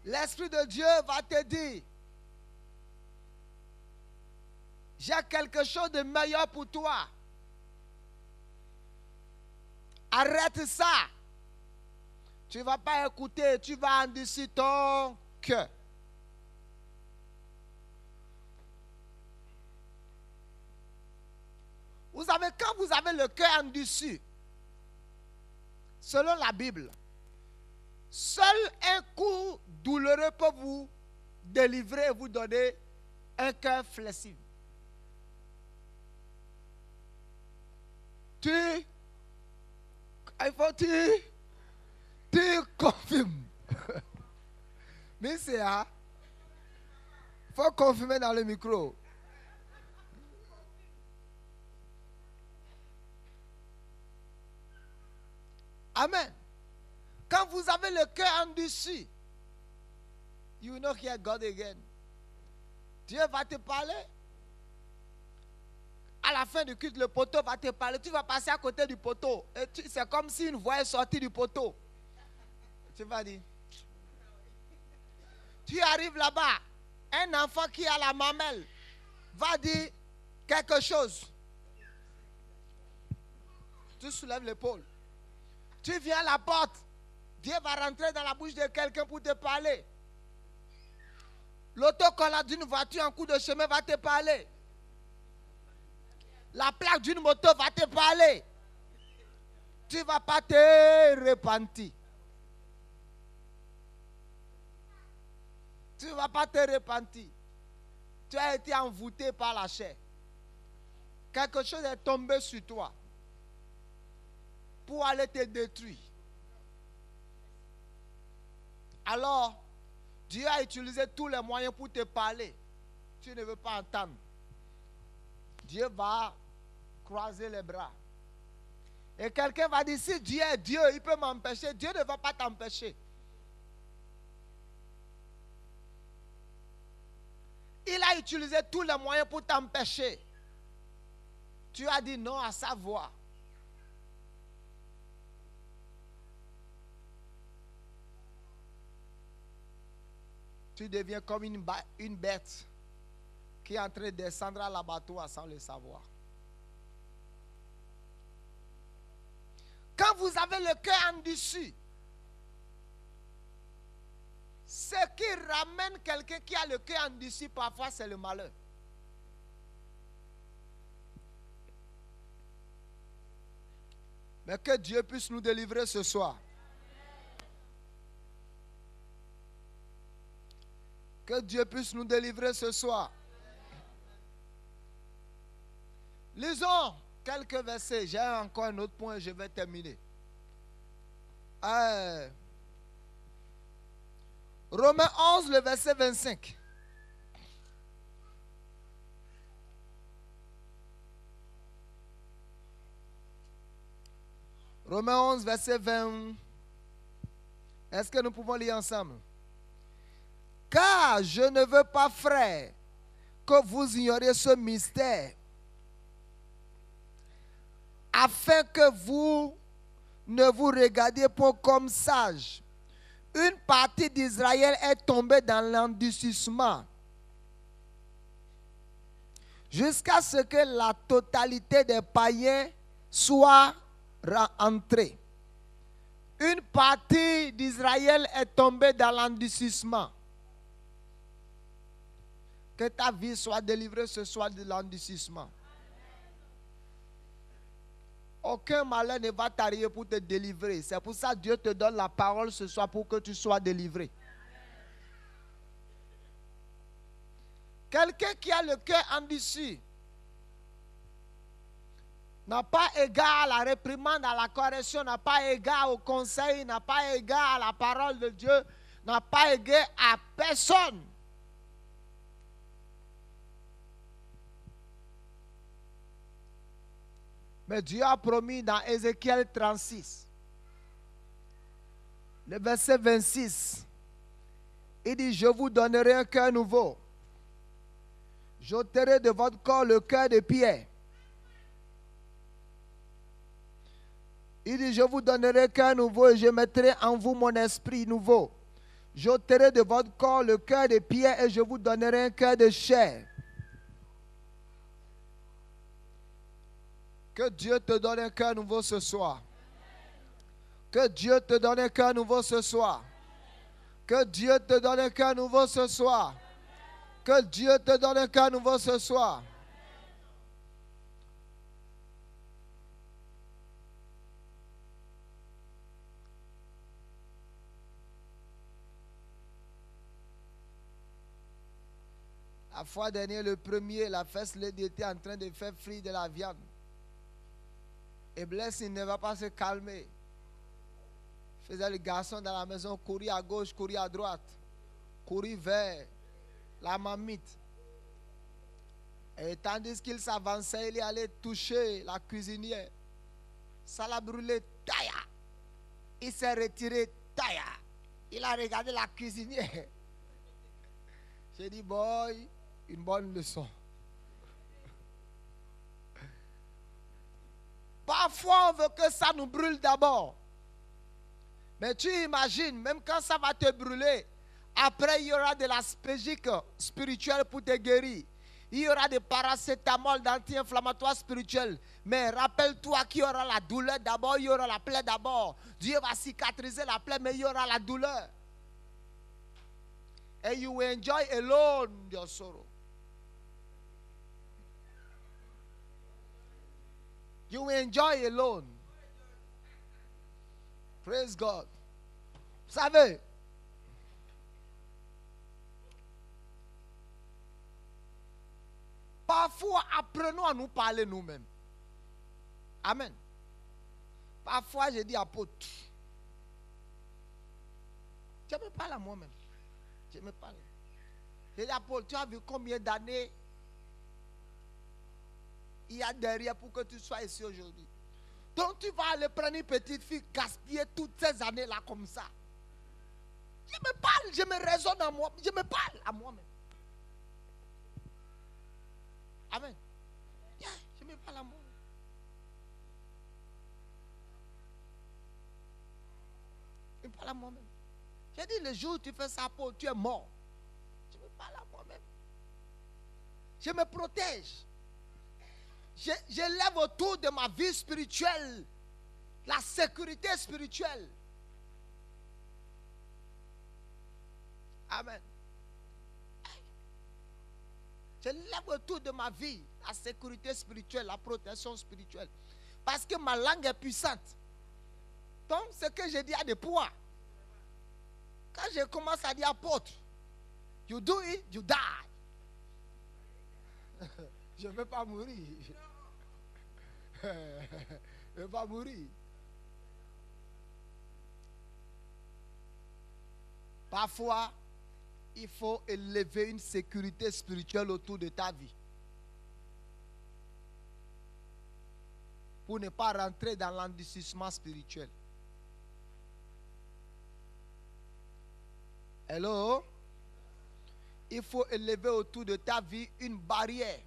L'Esprit de Dieu va te dire, j'ai quelque chose de meilleur pour toi. Arrête ça. Tu ne vas pas écouter, tu vas endurcir ton cœur. Vous savez, quand vous avez le cœur endurci, selon la Bible, seul un coup douloureux peut vous délivrer et vous donner un cœur flexible. Tu confirmes. Mais c'est ça. Il faut confirmer dans le micro. Amen. Quand vous avez le cœur endurci, you will not hear God again. Dieu va te parler. À la fin du culte, le poteau va te parler. Tu vas passer à côté du poteau. C'est comme si une voix est sortie du poteau. Tu vas dire. Tu arrives là-bas. Un enfant qui a la mamelle va dire quelque chose. Tu soulèves l'épaule. Tu viens à la porte. Dieu va rentrer dans la bouche de quelqu'un pour te parler. L'autocollant d'une voiture en cours de chemin va te parler. La plaque d'une moto va te parler. Tu ne vas pas te repentir. Tu ne vas pas te repentir. Tu as été envoûté par la chair. Quelque chose est tombé sur toi pour aller te détruire. Alors, Dieu a utilisé tous les moyens pour te parler. Tu ne veux pas entendre. Dieu va croiser les bras. Et quelqu'un va dire, si Dieu est Dieu, il peut m'empêcher. Dieu ne va pas t'empêcher. Il a utilisé tous les moyens pour t'empêcher. Tu as dit non à sa voix. Tu deviens comme une bête qui est en train de descendre à l'abattoir sans le savoir. Quand vous avez le cœur endurci, ce qui ramène quelqu'un qui a le cœur endurci, parfois c'est le malheur. Mais que Dieu puisse nous délivrer ce soir. Que Dieu puisse nous délivrer ce soir. Lisons quelques versets. J'ai encore un autre point et je vais terminer. Romains 11, le verset 25. Romains 11, verset 20. Est-ce que nous pouvons lire ensemble? Car je ne veux pas, frères, que vous ignoriez ce mystère, afin que vous ne vous regardiez pas comme sages. Une partie d'Israël est tombée dans l'endurcissement jusqu'à ce que la totalité des païens soit entrée. Une partie d'Israël est tombée dans l'endurcissement. Que ta vie soit délivrée ce soir de l'endurcissement. Aucun malheur ne va t'arriver pour te délivrer. C'est pour ça que Dieu te donne la parole ce soir pour que tu sois délivré. Quelqu'un qui a le cœur endurci n'a pas égard à la réprimande, à la correction, n'a pas égard au conseil, n'a pas égard à la parole de Dieu, n'a pas égard à personne. Mais Dieu a promis dans Ézéchiel 36, le verset 26, il dit, je vous donnerai un cœur nouveau. J'ôterai de votre corps le cœur de pierre. Il dit, je vous donnerai un cœur nouveau et je mettrai en vous mon esprit nouveau. J'ôterai de votre corps le cœur de pierre et je vous donnerai un cœur de chair. Que Dieu te donne un cœur nouveau ce soir. Que Dieu te donne un cœur nouveau ce soir. Que Dieu te donne un cœur nouveau ce soir. Que Dieu te donne un cœur nouveau ce soir. La fois dernière, le premier, la fesse lady était en train de faire frire de la viande. Et Blaise, il ne va pas se calmer. Il faisait le garçon dans la maison courir à gauche, courir à droite, courir vers la marmite. Et tandis qu'il s'avançait, il allait toucher la cuisinière. Ça l'a brûlé, taïa. Il s'est retiré, taïa. Il a regardé la cuisinière. J'ai dit, boy, une bonne leçon. Parfois, on veut que ça nous brûle d'abord. Mais tu imagines, même quand ça va te brûler, après il y aura de l'aspégique spirituelle pour te guérir. Il y aura des paracétamol, d'anti-inflammatoires spirituels. Mais rappelle-toi qu'il y aura la douleur d'abord, il y aura la plaie d'abord. Dieu va cicatriser la plaie, mais il y aura la douleur. And you will enjoy alone your sorrow. You will enjoy alone. Praise God. Vous savez, parfois apprenons à nous parler nous-mêmes. Amen. Parfois je dis apôtre, je me parle à moi-même. Je me parle. Je dis apôtre, tu as vu combien d'années il y a derrière pour que tu sois ici aujourd'hui. Donc tu vas aller prendre une petite fille, gaspiller toutes ces années-là comme ça. Je me parle, je me raisonne à moi, je me parle à moi-même. Amen. Yeah, je me parle à moi-même. Je me parle à moi-même. J'ai dit, le jour où tu fais ça, Paul, tu es mort. Je me parle à moi-même. Je me protège. Je lève autour de ma vie spirituelle la sécurité spirituelle. Amen. Je lève autour de ma vie la sécurité spirituelle, la protection spirituelle. Parce que ma langue est puissante. Donc, ce que je dis a des poids. Quand je commence à dire apôtre, you do it, you die. Je ne veux pas mourir. Je ne veux pas mourir. Parfois, il faut élever une sécurité spirituelle autour de ta vie. Pour ne pas rentrer dans l'endurcissement spirituel. Hello? Il faut élever autour de ta vie une barrière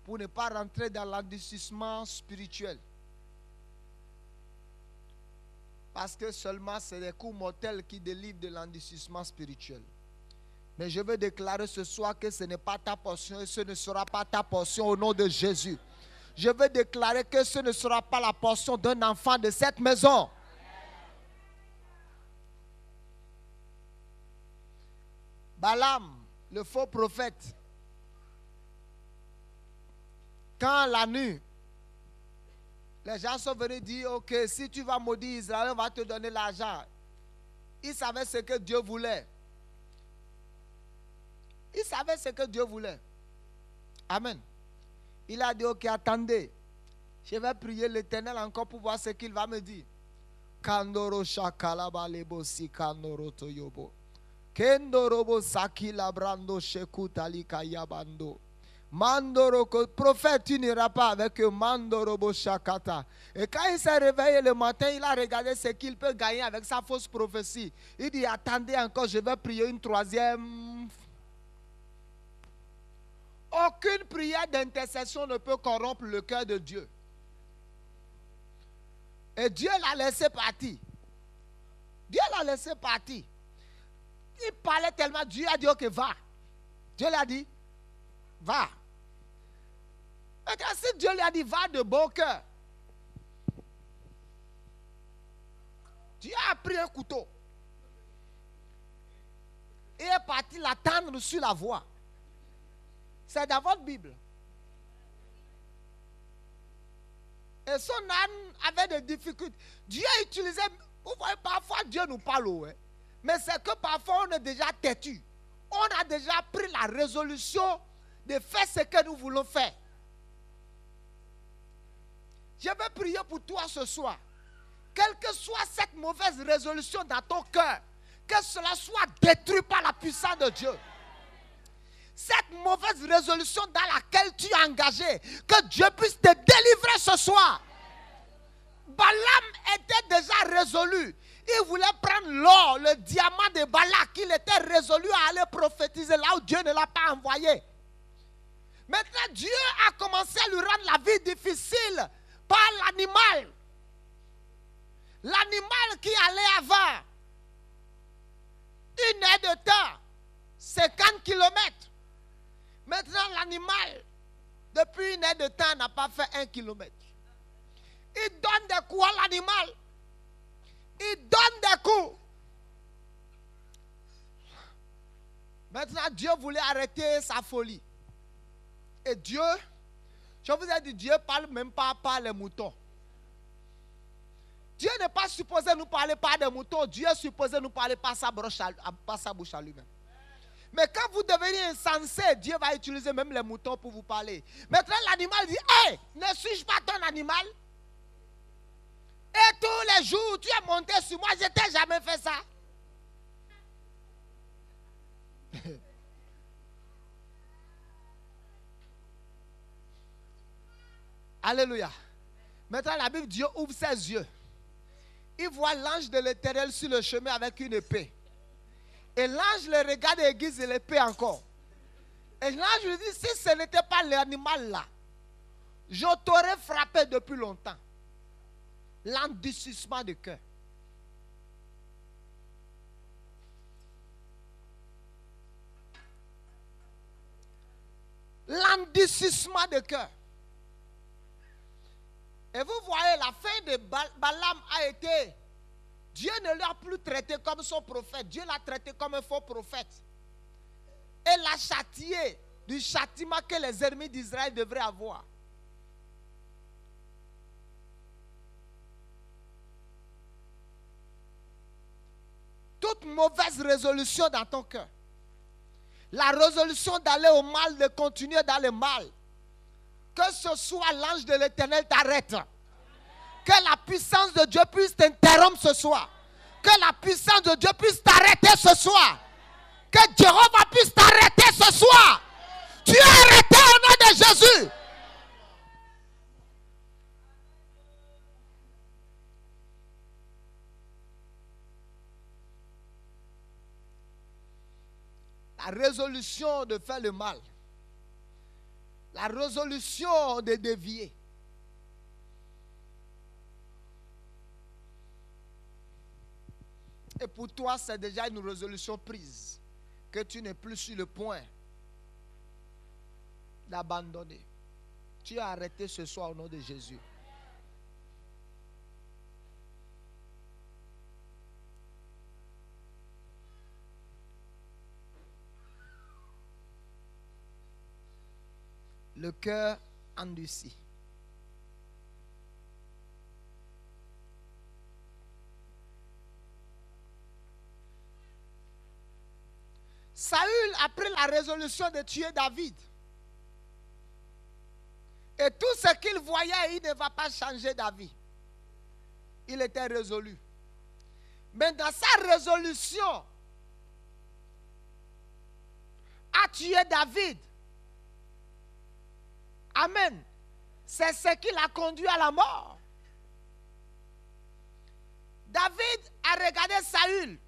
pour ne pas rentrer dans l'endurcissement spirituel. Parce que seulement c'est les coups mortels qui délivrent de l'endurcissement spirituel. Mais je veux déclarer ce soir que ce n'est pas ta portion et ce ne sera pas ta portion au nom de Jésus. Je veux déclarer que ce ne sera pas la portion d'un enfant de cette maison. Balaam, le faux prophète, quand la nuit, les gens sont venus dire, ok, si tu vas maudire Israël, on va te donner l'argent. Il savait ce que Dieu voulait. Il savait ce que Dieu voulait. Amen. Il a dit, ok, attendez. Je vais prier l'Éternel encore pour voir ce qu'il va me dire. Kandoro shakalaba lebosi kandoro toyobo. Kendorobo sakila brando shekutali kayabando. Mandoro, prophète, tu n'iras pas avec eux. Mandorobo shakata. Et quand il s'est réveillé le matin, il a regardé ce qu'il peut gagner avec sa fausse prophétie. Il dit, attendez encore, je vais prier une troisième. Aucune prière d'intercession ne peut corrompre le cœur de Dieu. Et Dieu l'a laissé partir. Dieu l'a laissé partir. Il parlait tellement, Dieu a dit, ok, va. Dieu lui a dit, va. Et quand si Dieu lui a dit, va de bon cœur, Dieu a pris un couteau et est parti l'attendre sur la voie. C'est dans votre Bible. Et son âne avait des difficultés. Dieu utilisait, vous voyez, parfois Dieu nous parle, ouais. Mais c'est que parfois on est déjà têtu. On a déjà pris la résolution de faire ce que nous voulons faire. Je vais prier pour toi ce soir. Quelle que soit cette mauvaise résolution dans ton cœur, que cela soit détruit par la puissance de Dieu. Cette mauvaise résolution dans laquelle tu es engagé, que Dieu puisse te délivrer ce soir. Balaam était déjà résolu. Il voulait prendre l'or, le diamant de Balak. Il était résolu à aller prophétiser là où Dieu ne l'a pas envoyé. Maintenant, Dieu a commencé à lui rendre la vie difficile par l'animal. L'animal qui allait avant une heure de temps, 50 kilomètres. Maintenant, l'animal, depuis une heure de temps, n'a pas fait 1 kilomètre. Il donne des coups à l'animal. Il donne des coups. Maintenant, Dieu voulait arrêter sa folie. Et Dieu, je vous ai dit, Dieu ne parle même pas par les moutons. Dieu n'est pas supposé nous parler par des moutons. Dieu est supposé nous parler par sa bouche à lui-même. Mais quand vous devenez insensé, Dieu va utiliser même les moutons pour vous parler. Maintenant, l'animal dit, hé, ne suis-je pas ton animal? Et tous les jours, tu es monté sur moi, je ne t'ai jamais fait ça. Alléluia. Maintenant, la Bible, Dieu ouvre ses yeux. Il voit l'ange de l'Éternel sur le chemin avec une épée. Et l'ange le regarde et aiguise l'épée encore. Et l'ange lui dit, si ce n'était pas l'animal là, je t'aurais frappé depuis longtemps. L'endurcissement de cœur. L'endurcissement de cœur. Et vous voyez, la fin de Balaam a été, Dieu ne l'a plus traité comme son prophète, Dieu l'a traité comme un faux prophète. Et l'a châtié du châtiment que les ennemis d'Israël devraient avoir. Toute mauvaise résolution dans ton cœur, la résolution d'aller au mal, de continuer dans le mal, que ce soit l'ange de l'Éternel t'arrête. Que la puissance de Dieu puisse t'interrompre ce soir. Que la puissance de Dieu puisse t'arrêter ce soir. Que Jéhovah puisse t'arrêter ce soir. Tu es arrêté au nom de Jésus. La résolution de faire le mal. La résolution de dévier. Et pour toi, c'est déjà une résolution prise. que tu n'es plus sur le point d'abandonner. Tu as arrêté ce soir au nom de Jésus. Le cœur endurci. Saül a pris la résolution de tuer David. Et tout ce qu'il voyait, il ne va pas changer d'avis. Il était résolu. Mais dans sa résolution à tuer David, amen, c'est ce qui l'a conduit à la mort. David a regardé Saül,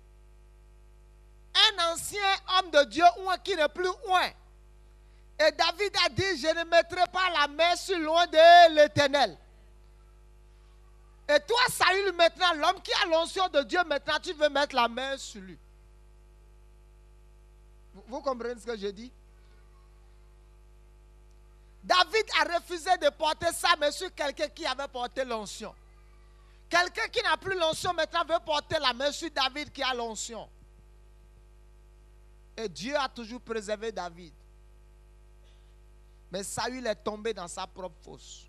un ancien homme de Dieu, ou qui n'est plus loin. Et David a dit, je ne mettrai pas la main sur loin de l'Éternel. Et toi, Saül, maintenant, l'homme qui a l'onction de Dieu, maintenant, tu veux mettre la main sur lui. Vous comprenez ce que je dis? David a refusé de porter sa main sur quelqu'un qui avait porté l'onction. Quelqu'un qui n'a plus l'onction, maintenant, veut porter la main sur David qui a l'onction. Et Dieu a toujours préservé David. Mais Saül est tombé dans sa propre fosse.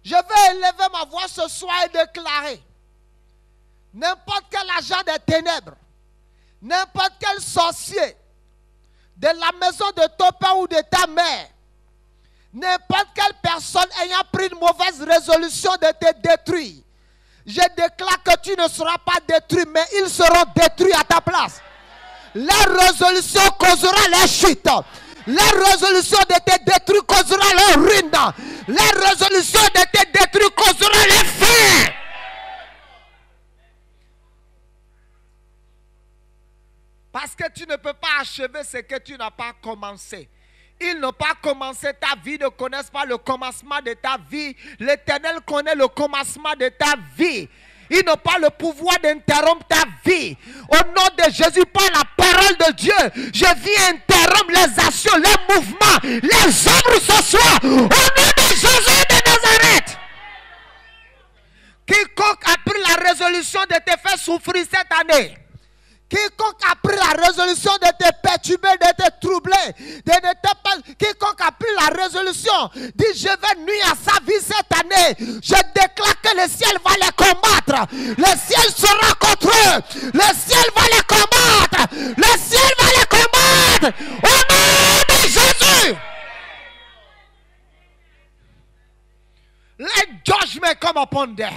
Je vais élever ma voix ce soir et déclarer: n'importe quel agent des ténèbres, n'importe quel sorcier de la maison de ton père ou de ta mère, n'importe quelle personne ayant pris une mauvaise résolution de te détruire, je déclare que tu ne seras pas détruit, mais ils seront détruits à ta place. La résolution causera les chutes. La résolution de te détruire causera leur ruine. La résolution de te détruire causera les feux. Parce que tu ne peux pas achever ce que tu n'as pas commencé. Ils n'ont pas commencé ta vie, ne connaissent pas le commencement de ta vie. L'Éternel connaît le commencement de ta vie. Ils n'ont pas le pouvoir d'interrompre ta vie. Au nom de Jésus, par la parole de Dieu, je viens interrompre les actions, les mouvements, les œuvres ce soir. Au nom de Jésus de Nazareth. Quiconque a pris la résolution de te faire souffrir cette année, quiconque a pris la résolution de te perturber, de te troubler, quiconque a pris la résolution, dit je vais nuire à sa vie cette année, je déclare que le ciel va les combattre, le ciel sera contre eux, le ciel va les combattre, le ciel va les combattre, au nom de Jésus. Let judgment come upon them.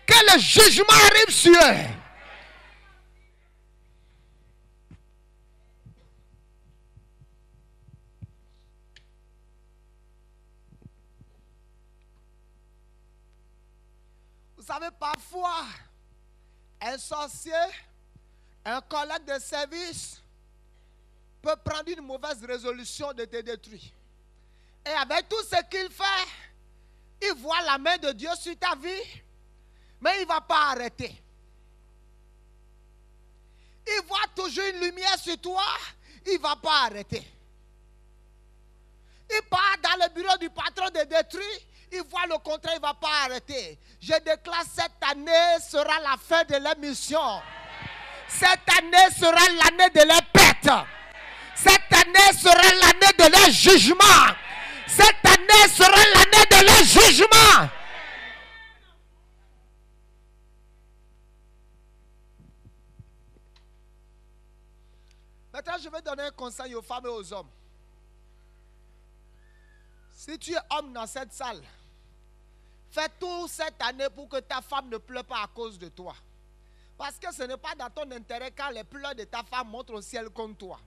Que le jugement arrive sur eux. Vous savez, parfois, un sorcier, un collègue de service peut prendre une mauvaise résolution de te détruire. Et avec tout ce qu'il fait, il voit la main de Dieu sur ta vie, mais il ne va pas arrêter. Il voit toujours une lumière sur toi, il ne va pas arrêter. Il part dans le bureau du patron de détruire, il voit le contraire, il ne va pas arrêter. Je déclare cette année sera la fin de leur mission. Cette année sera l'année de leur pète. Cette année sera l'année de leur jugement. Cette année sera l'année de leur jugement. Maintenant, je vais donner un conseil aux femmes et aux hommes. Si tu es homme dans cette salle, fais tout cette année pour que ta femme ne pleure pas à cause de toi. Parce que ce n'est pas dans ton intérêt quand les pleurs de ta femme montrent au ciel contre toi.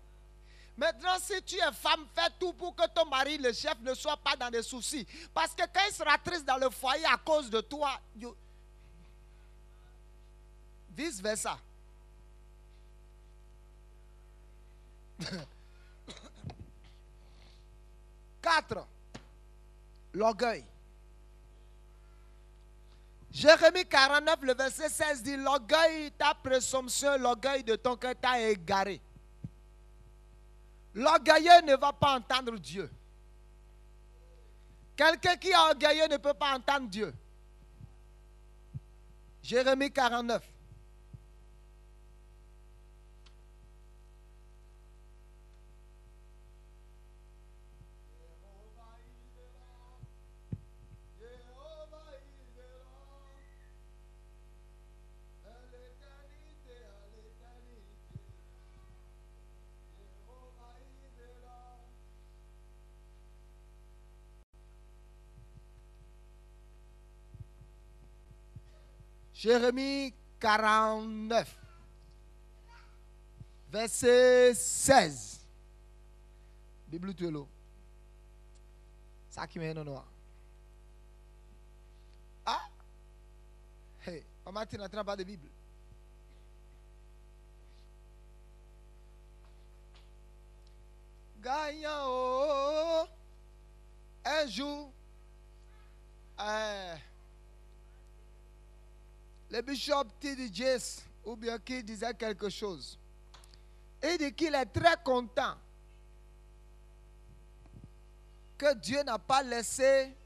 Maintenant, si tu es femme, fais tout pour que ton mari, le chef, ne soit pas dans des soucis. Parce que quand il sera triste dans le foyer à cause de toi, vice versa. 4. L'orgueil. Jérémie 49, le verset 16 dit, l'orgueil, ta présomption, l'orgueil de ton cœur t'a égaré. L'orgueilleux ne va pas entendre Dieu. Quelqu'un qui est orgueilleux ne peut pas entendre Dieu. Jérémie 49. Jérémie 49, verset 16. Bible tuelo. Ça qui m'a noir. Ah! Hey, maman, tu n'entends pas de Bible. Gagnant, oh, un jour, le bishop T.D. Jakes, ou bien qui disait quelque chose, il dit qu'il est très content que Dieu n'a pas laissé,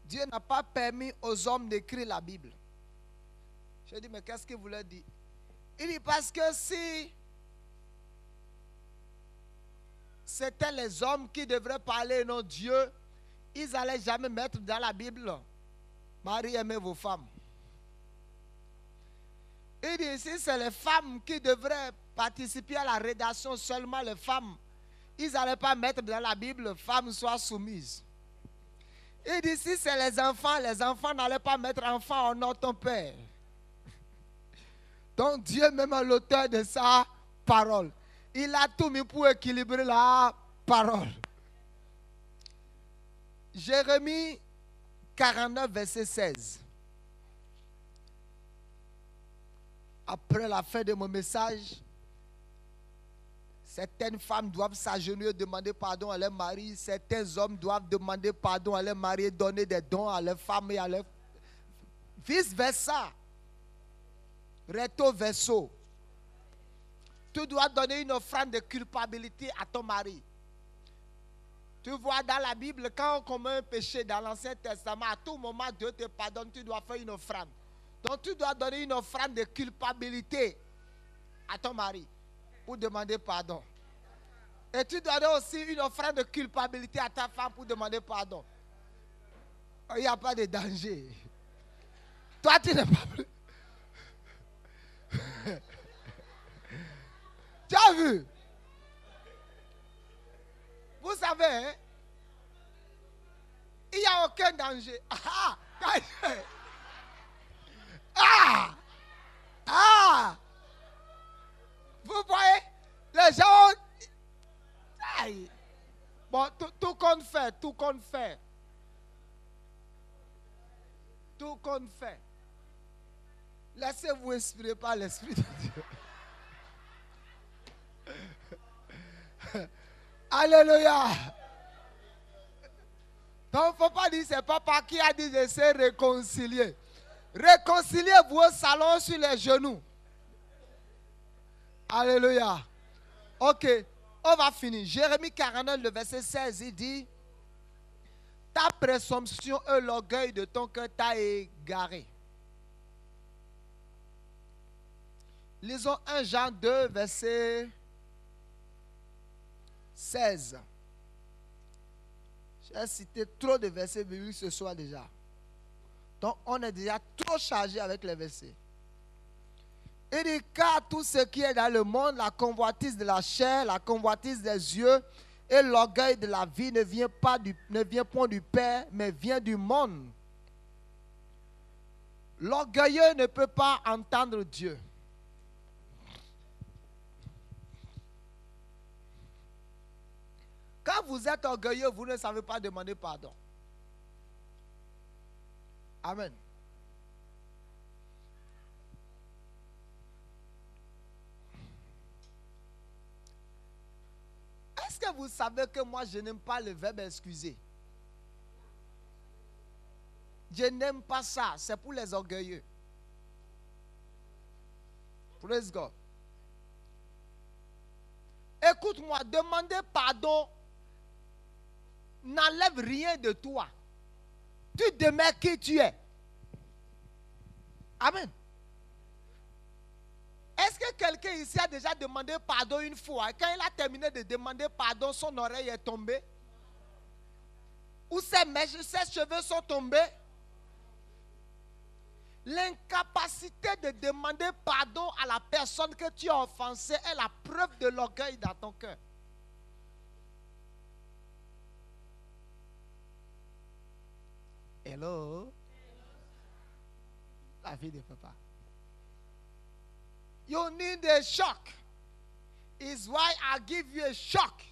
Dieu n'a pas permis aux hommes d'écrire la Bible. Je dis, mais qu'est-ce qu'il voulait dire? Il dit, parce que si c'était les hommes qui devraient parler, non Dieu, ils n'allaient jamais mettre dans la Bible, Marie, aimez vos femmes. Il dit, si c'est les femmes qui devraient participer à la rédaction, seulement les femmes, ils n'allaient pas mettre dans la Bible, femmes soient soumises. Il dit, si c'est les enfants n'allaient pas mettre enfants en ton Père. Donc Dieu, même l'auteur de sa parole, il a tout mis pour équilibrer la parole. Jérémie 49, verset 16. Après la fin de mon message, certaines femmes doivent s'agenouiller, demander pardon à leur mari. Certains hommes doivent demander pardon à leur mari, donner des dons à leur femme et à leur... Vice versa. Recto verso. Tu dois donner une offrande de culpabilité à ton mari. Tu vois dans la Bible, quand on commet un péché dans l'Ancien Testament, à tout moment Dieu te pardonne, tu dois faire une offrande. Donc tu dois donner une offrande de culpabilité à ton mari pour demander pardon. Et tu dois donner aussi une offrande de culpabilité à ta femme pour demander pardon. Il n'y a pas de danger. Toi, tu n'es pas plus. Tu as vu? Vous savez, hein? Il n'y a aucun danger. Ah! Ah! Ah! Vous voyez? Les gens... Aïe. Bon, tout compte fait, tout compte fait. Tout compte fait. Laissez-vous inspirer par l'Esprit de Dieu. Alléluia. Donc, il ne faut pas dire c'est papa qui a dit de se réconcilier. Réconciliez-vous au salon sur les genoux. Alléluia. Ok, on va finir. Jérémie 49, le verset 16, il dit, ta présomption et l'orgueil de ton cœur t'a égaré. Lisons 1 Jean 2, verset 16. J'ai cité trop de versets bibliques ce soir déjà. Donc on est déjà trop chargé avec les versets. Il dit, car tout ce qui est dans le monde, la convoitise de la chair, la convoitise des yeux et l'orgueil de la vie ne vient point du Père, mais vient du monde. L'orgueilleux ne peut pas entendre Dieu. Quand vous êtes orgueilleux, vous ne savez pas demander pardon. Amen. Est-ce que vous savez que moi, je n'aime pas le verbe excuser? Je n'aime pas ça. C'est pour les orgueilleux. Praise God. Écoute-moi, demander pardon n'enlève rien de toi. Tu demeures qui tu es. Amen. Est-ce que quelqu'un ici a déjà demandé pardon une fois? Quand il a terminé de demander pardon, son oreille est tombée? Ou ses cheveux sont tombés? L'incapacité de demander pardon à la personne que tu as offensée est la preuve de l'orgueil dans ton cœur. Hello? La vie de papa. You need a shock. Is why I give you a shock.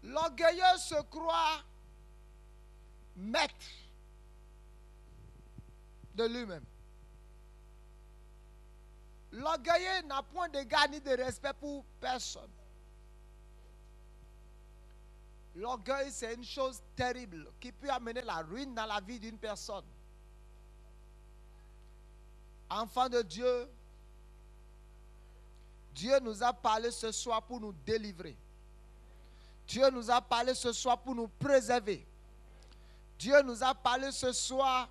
L'orgueilleux se croit maître de lui-même. L'orgueilleux n'a point d'égard ni de respect pour personne. L'orgueil, c'est une chose terrible qui peut amener la ruine dans la vie d'une personne. Enfants de Dieu, Dieu nous a parlé ce soir pour nous délivrer. Dieu nous a parlé ce soir pour nous préserver. Dieu nous a parlé ce soir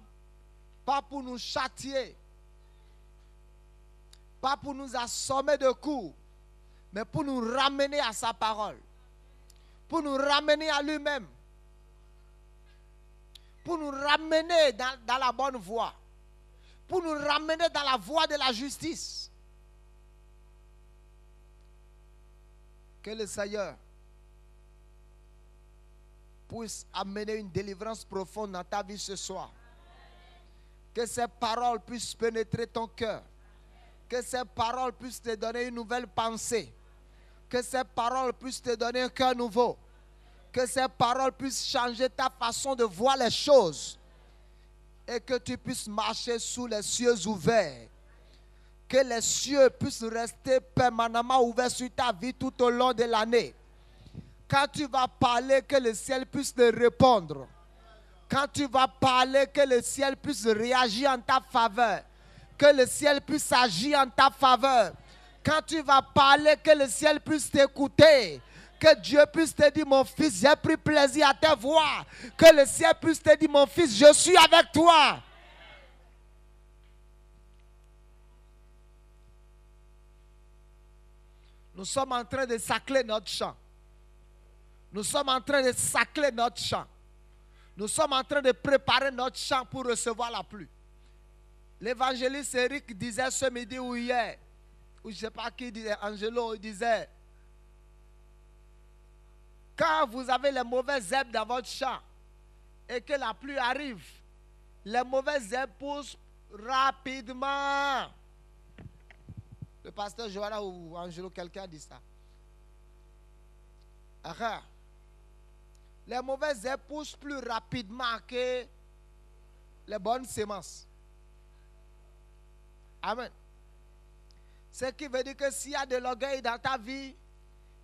pas pour nous châtier, pas pour nous assommer de coups, mais pour nous ramener à sa parole, pour nous ramener à lui-même, pour nous ramener dans la bonne voie, pour nous ramener dans la voie de la justice. Que le Seigneur puisse amener une délivrance profonde dans ta vie ce soir. Que ces paroles puissent pénétrer ton cœur. Que ces paroles puissent te donner une nouvelle pensée. Que ces paroles puissent te donner un cœur nouveau. Que ces paroles puissent changer ta façon de voir les choses. Et que tu puisses marcher sous les cieux ouverts. Que les cieux puissent rester permanemment ouverts sur ta vie tout au long de l'année. Quand tu vas parler, que le ciel puisse te répondre. Quand tu vas parler, que le ciel puisse réagir en ta faveur. Que le ciel puisse agir en ta faveur. Quand tu vas parler, que le ciel puisse t'écouter. Que Dieu puisse te dire, mon fils, j'ai pris plaisir à te voir. Que le ciel puisse te dire, mon fils, je suis avec toi. Nous sommes en train de sacler notre champ. Nous sommes en train de sacler notre champ. Nous sommes en train de préparer notre champ pour recevoir la pluie. L'évangéliste Eric disait ce midi ou hier, ou je ne sais pas qui disait, Angelo, il disait, quand vous avez les mauvaises herbes dans votre champ et que la pluie arrive, les mauvaises herbes poussent rapidement. Le pasteur Johanna ou Angelo, quelqu'un dit ça. Les mauvaises herbes poussent plus rapidement que les bonnes semences. Amen. Ce qui veut dire que s'il y a de l'orgueil dans ta vie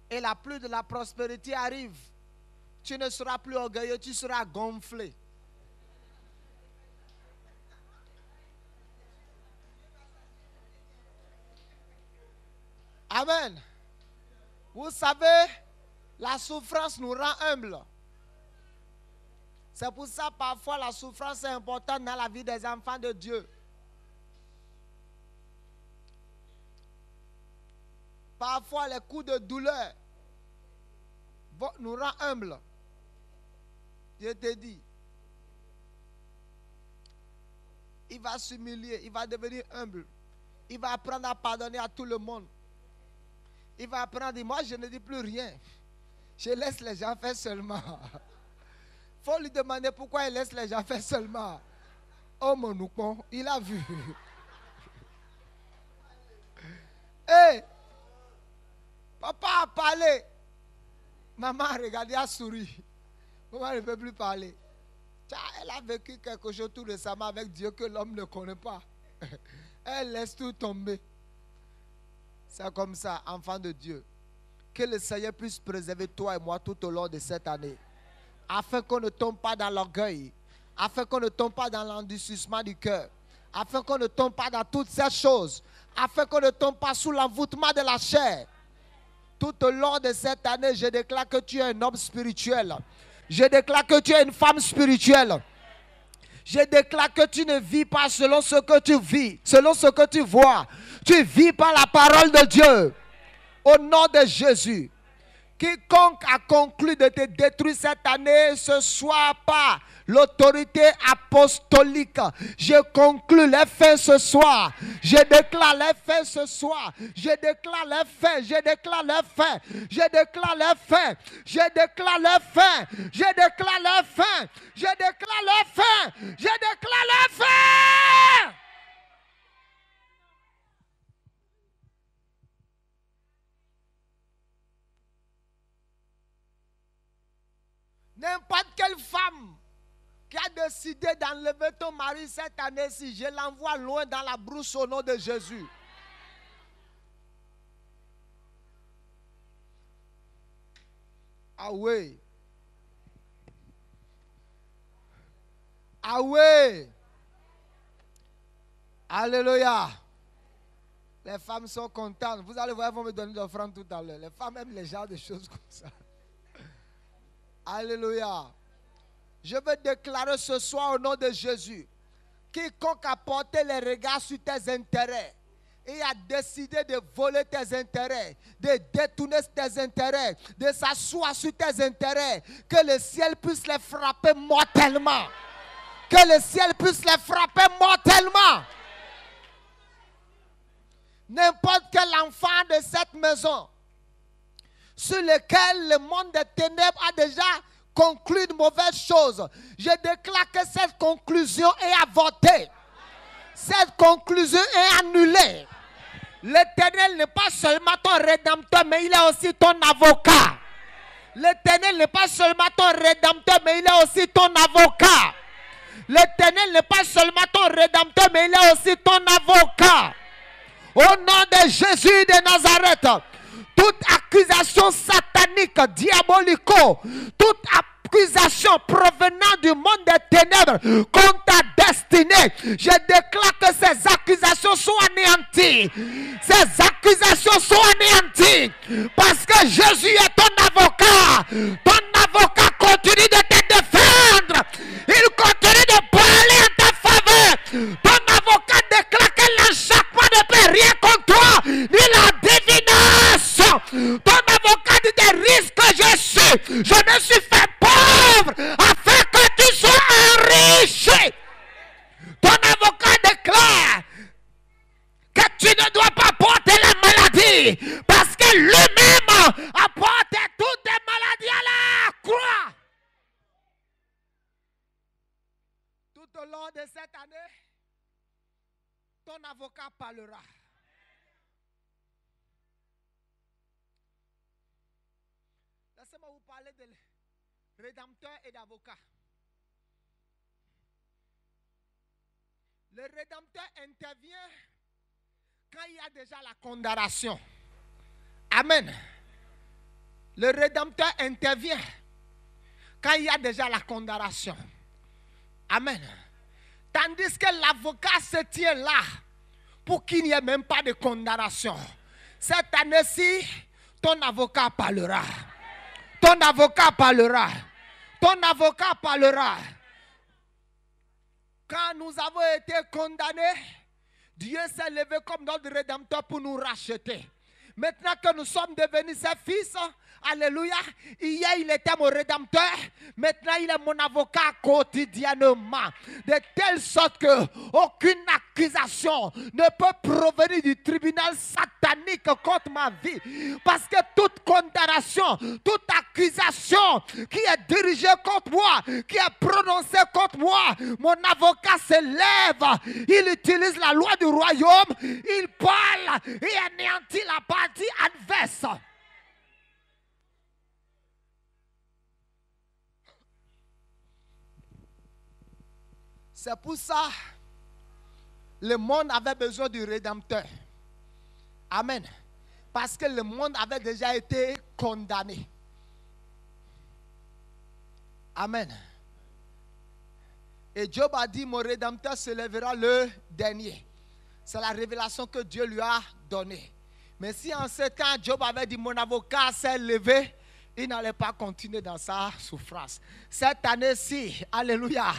et la pluie de la prospérité arrive, tu ne seras plus orgueilleux, tu seras gonflé. Amen. Vous savez, la souffrance nous rend humbles. C'est pour ça parfois la souffrance est importante dans la vie des enfants de Dieu. Parfois les coups de douleur nous rendent humbles. Je te dis, il va s'humilier, il va devenir humble. Il va apprendre à pardonner à tout le monde. Il va apprendre à dire, moi je ne dis plus rien. Je laisse les gens faire seulement. Il faut lui demander pourquoi il laisse les gens faire seulement. Oh mon oupon, il a vu. Hey, papa a parlé. Maman a regardé, a souri. Maman ne peut plus parler. Elle a vécu quelque chose tout récemment avec Dieu que l'homme ne connaît pas. Elle laisse tout tomber. C'est comme ça, enfant de Dieu. Que le Seigneur puisse préserver toi et moi tout au long de cette année. Afin qu'on ne tombe pas dans l'orgueil. Afin qu'on ne tombe pas dans l'endurcissement du cœur. Afin qu'on ne tombe pas dans toutes ces choses. Afin qu'on ne tombe pas sous l'envoûtement de la chair. Tout au long de cette année, je déclare que tu es un homme spirituel. Je déclare que tu es une femme spirituelle. Je déclare que tu ne vis pas selon ce que tu vis, selon ce que tu vois. Tu vis par la parole de Dieu. Au nom de Jésus. Quiconque a conclu de te détruire cette année, ce soit pas l'autorité apostolique. Je conclus les faits ce soir. Je déclare les faits ce soir. Je déclare les faits. Je déclare les faits. Je déclare les faits. Je déclare les faits. Je déclare les faits. Je déclare les faits. Je déclare les faits. N'importe quelle femme qui a décidé d'enlever ton mari cette année-ci, je l'envoie loin dans la brousse au nom de Jésus. Ah oui. Ah oui. Alléluia. Les femmes sont contentes. Vous allez voir, elles vont me donner l'offrande tout à l'heure. Les femmes aiment les genres de choses comme ça. Alléluia. Je veux déclarer ce soir au nom de Jésus. Quiconque a porté les regards sur tes intérêts et a décidé de voler tes intérêts, de détourner tes intérêts, de s'asseoir sur tes intérêts, que le ciel puisse les frapper mortellement. Que le ciel puisse les frapper mortellement. N'importe quel enfant de cette maison sur lequel le monde des ténèbres a déjà conclu une mauvaise chose. Je déclare que cette conclusion est avortée. Cette conclusion est annulée. L'Éternel n'est pas seulement ton rédempteur, mais il est aussi ton avocat. L'Éternel n'est pas seulement ton rédempteur, mais il est aussi ton avocat. L'Éternel n'est pas seulement ton rédempteur, mais il est aussi ton avocat. Au nom de Jésus de Nazareth, toute accusation satanique, diabolico, toute accusation provenant du monde des ténèbres contre ta destinée, je déclare que ces accusations sont anéanties. Ces accusations sont anéanties parce que Jésus est ton avocat. Ton avocat continue de te défendre. Il continue de parler en ta faveur. Ton avocat déclare que l'enchâssement ne peut rien contre toi, ni la divination. Ton avocat dit des risques que je suis. Je me suis fait pauvre afin que tu sois enrichi. Ton avocat déclare que tu ne dois pas porter la maladie parce que lui-même a porté toutes tes maladies à la croix. Tout au long de cette année, ton avocat parlera. Laissez-moi vous parler de rédempteur et d'avocat. Le rédempteur intervient quand il y a déjà la condamnation. Amen. Le rédempteur intervient quand il y a déjà la condamnation. Amen. Tandis que l'avocat se tient là pour qu'il n'y ait même pas de condamnation. Cette année-ci, ton avocat parlera. Ton avocat parlera. Ton avocat parlera. Quand nous avons été condamnés, Dieu s'est levé comme notre rédempteur pour nous racheter. Maintenant que nous sommes devenus ses fils, alléluia, hier il était mon rédempteur, maintenant il est mon avocat quotidiennement. De telle sorte que aucune accusation ne peut provenir du tribunal satanique contre ma vie. Parce que toute condamnation, toute accusation qui est dirigée contre moi, qui est prononcée contre moi, mon avocat se lève, il utilise la loi du royaume, il parle et anéantit la partie adverse. C'est pour ça le monde avait besoin du Rédempteur. Amen. Parce que le monde avait déjà été condamné. Amen. Et Job a dit, mon Rédempteur se lèvera le dernier. C'est la révélation que Dieu lui a donnée. Mais si en ce temps, Job avait dit, mon avocat s'est levé, il n'allait pas continuer dans sa souffrance. Cette année-ci, alléluia,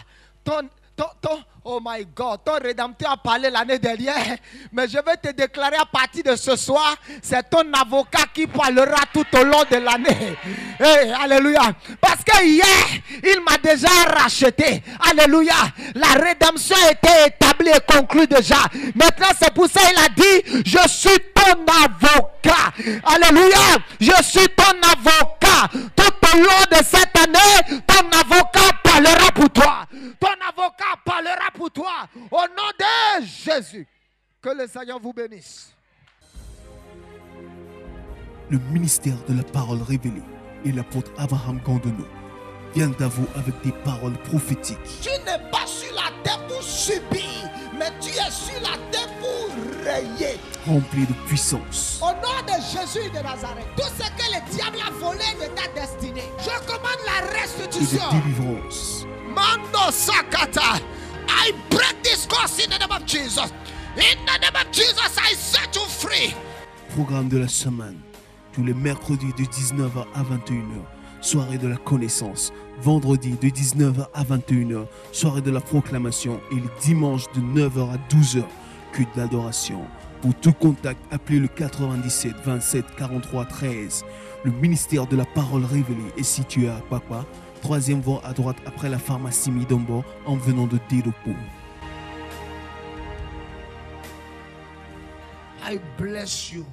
oh my God, ton Rédempteur a parlé l'année dernière, mais je vais te déclarer à partir de ce soir, c'est ton avocat qui parlera tout au long de l'année. Hey, alléluia. Parce que hier, il m'a déjà racheté. Alléluia. La rédemption était établie et conclue déjà. Maintenant, c'est pour ça qu'il a dit, je suis ton avocat. Alléluia. Je suis ton avocat. Tout au long de cette année, ton avocat parlera pour toi. Ton avocat parlera pour toi. Au nom de Jésus. Que le Seigneur vous bénisse. Le ministère de la parole révélée et l'apôtre Abraham Gandonneau vient à vous avec des paroles prophétiques. Tu n'es pas sur la terre pour subir, mais tu es sur la terre pour régner. Rempli de puissance. Au nom de Jésus de Nazareth, tout ce que le diable a volé de ta destinée, je commande la Et restitution. de délivrance. Mando Sakata, I break this curse in the name of Jesus. In the name of Jesus, I set you free. Programme de la semaine. Tous les mercredis de 19h à 21h. Soirée de la connaissance. Vendredi de 19h à 21h. Soirée de la proclamation. Et le dimanche de 9h à 12h. Culte d'adoration. Pour tout contact, appelez le 97 27 43 13. Le ministère de la parole révélée est situé à Papa, 3e voie à droite après la pharmacie Midombo en venant de Délopo. I bless you.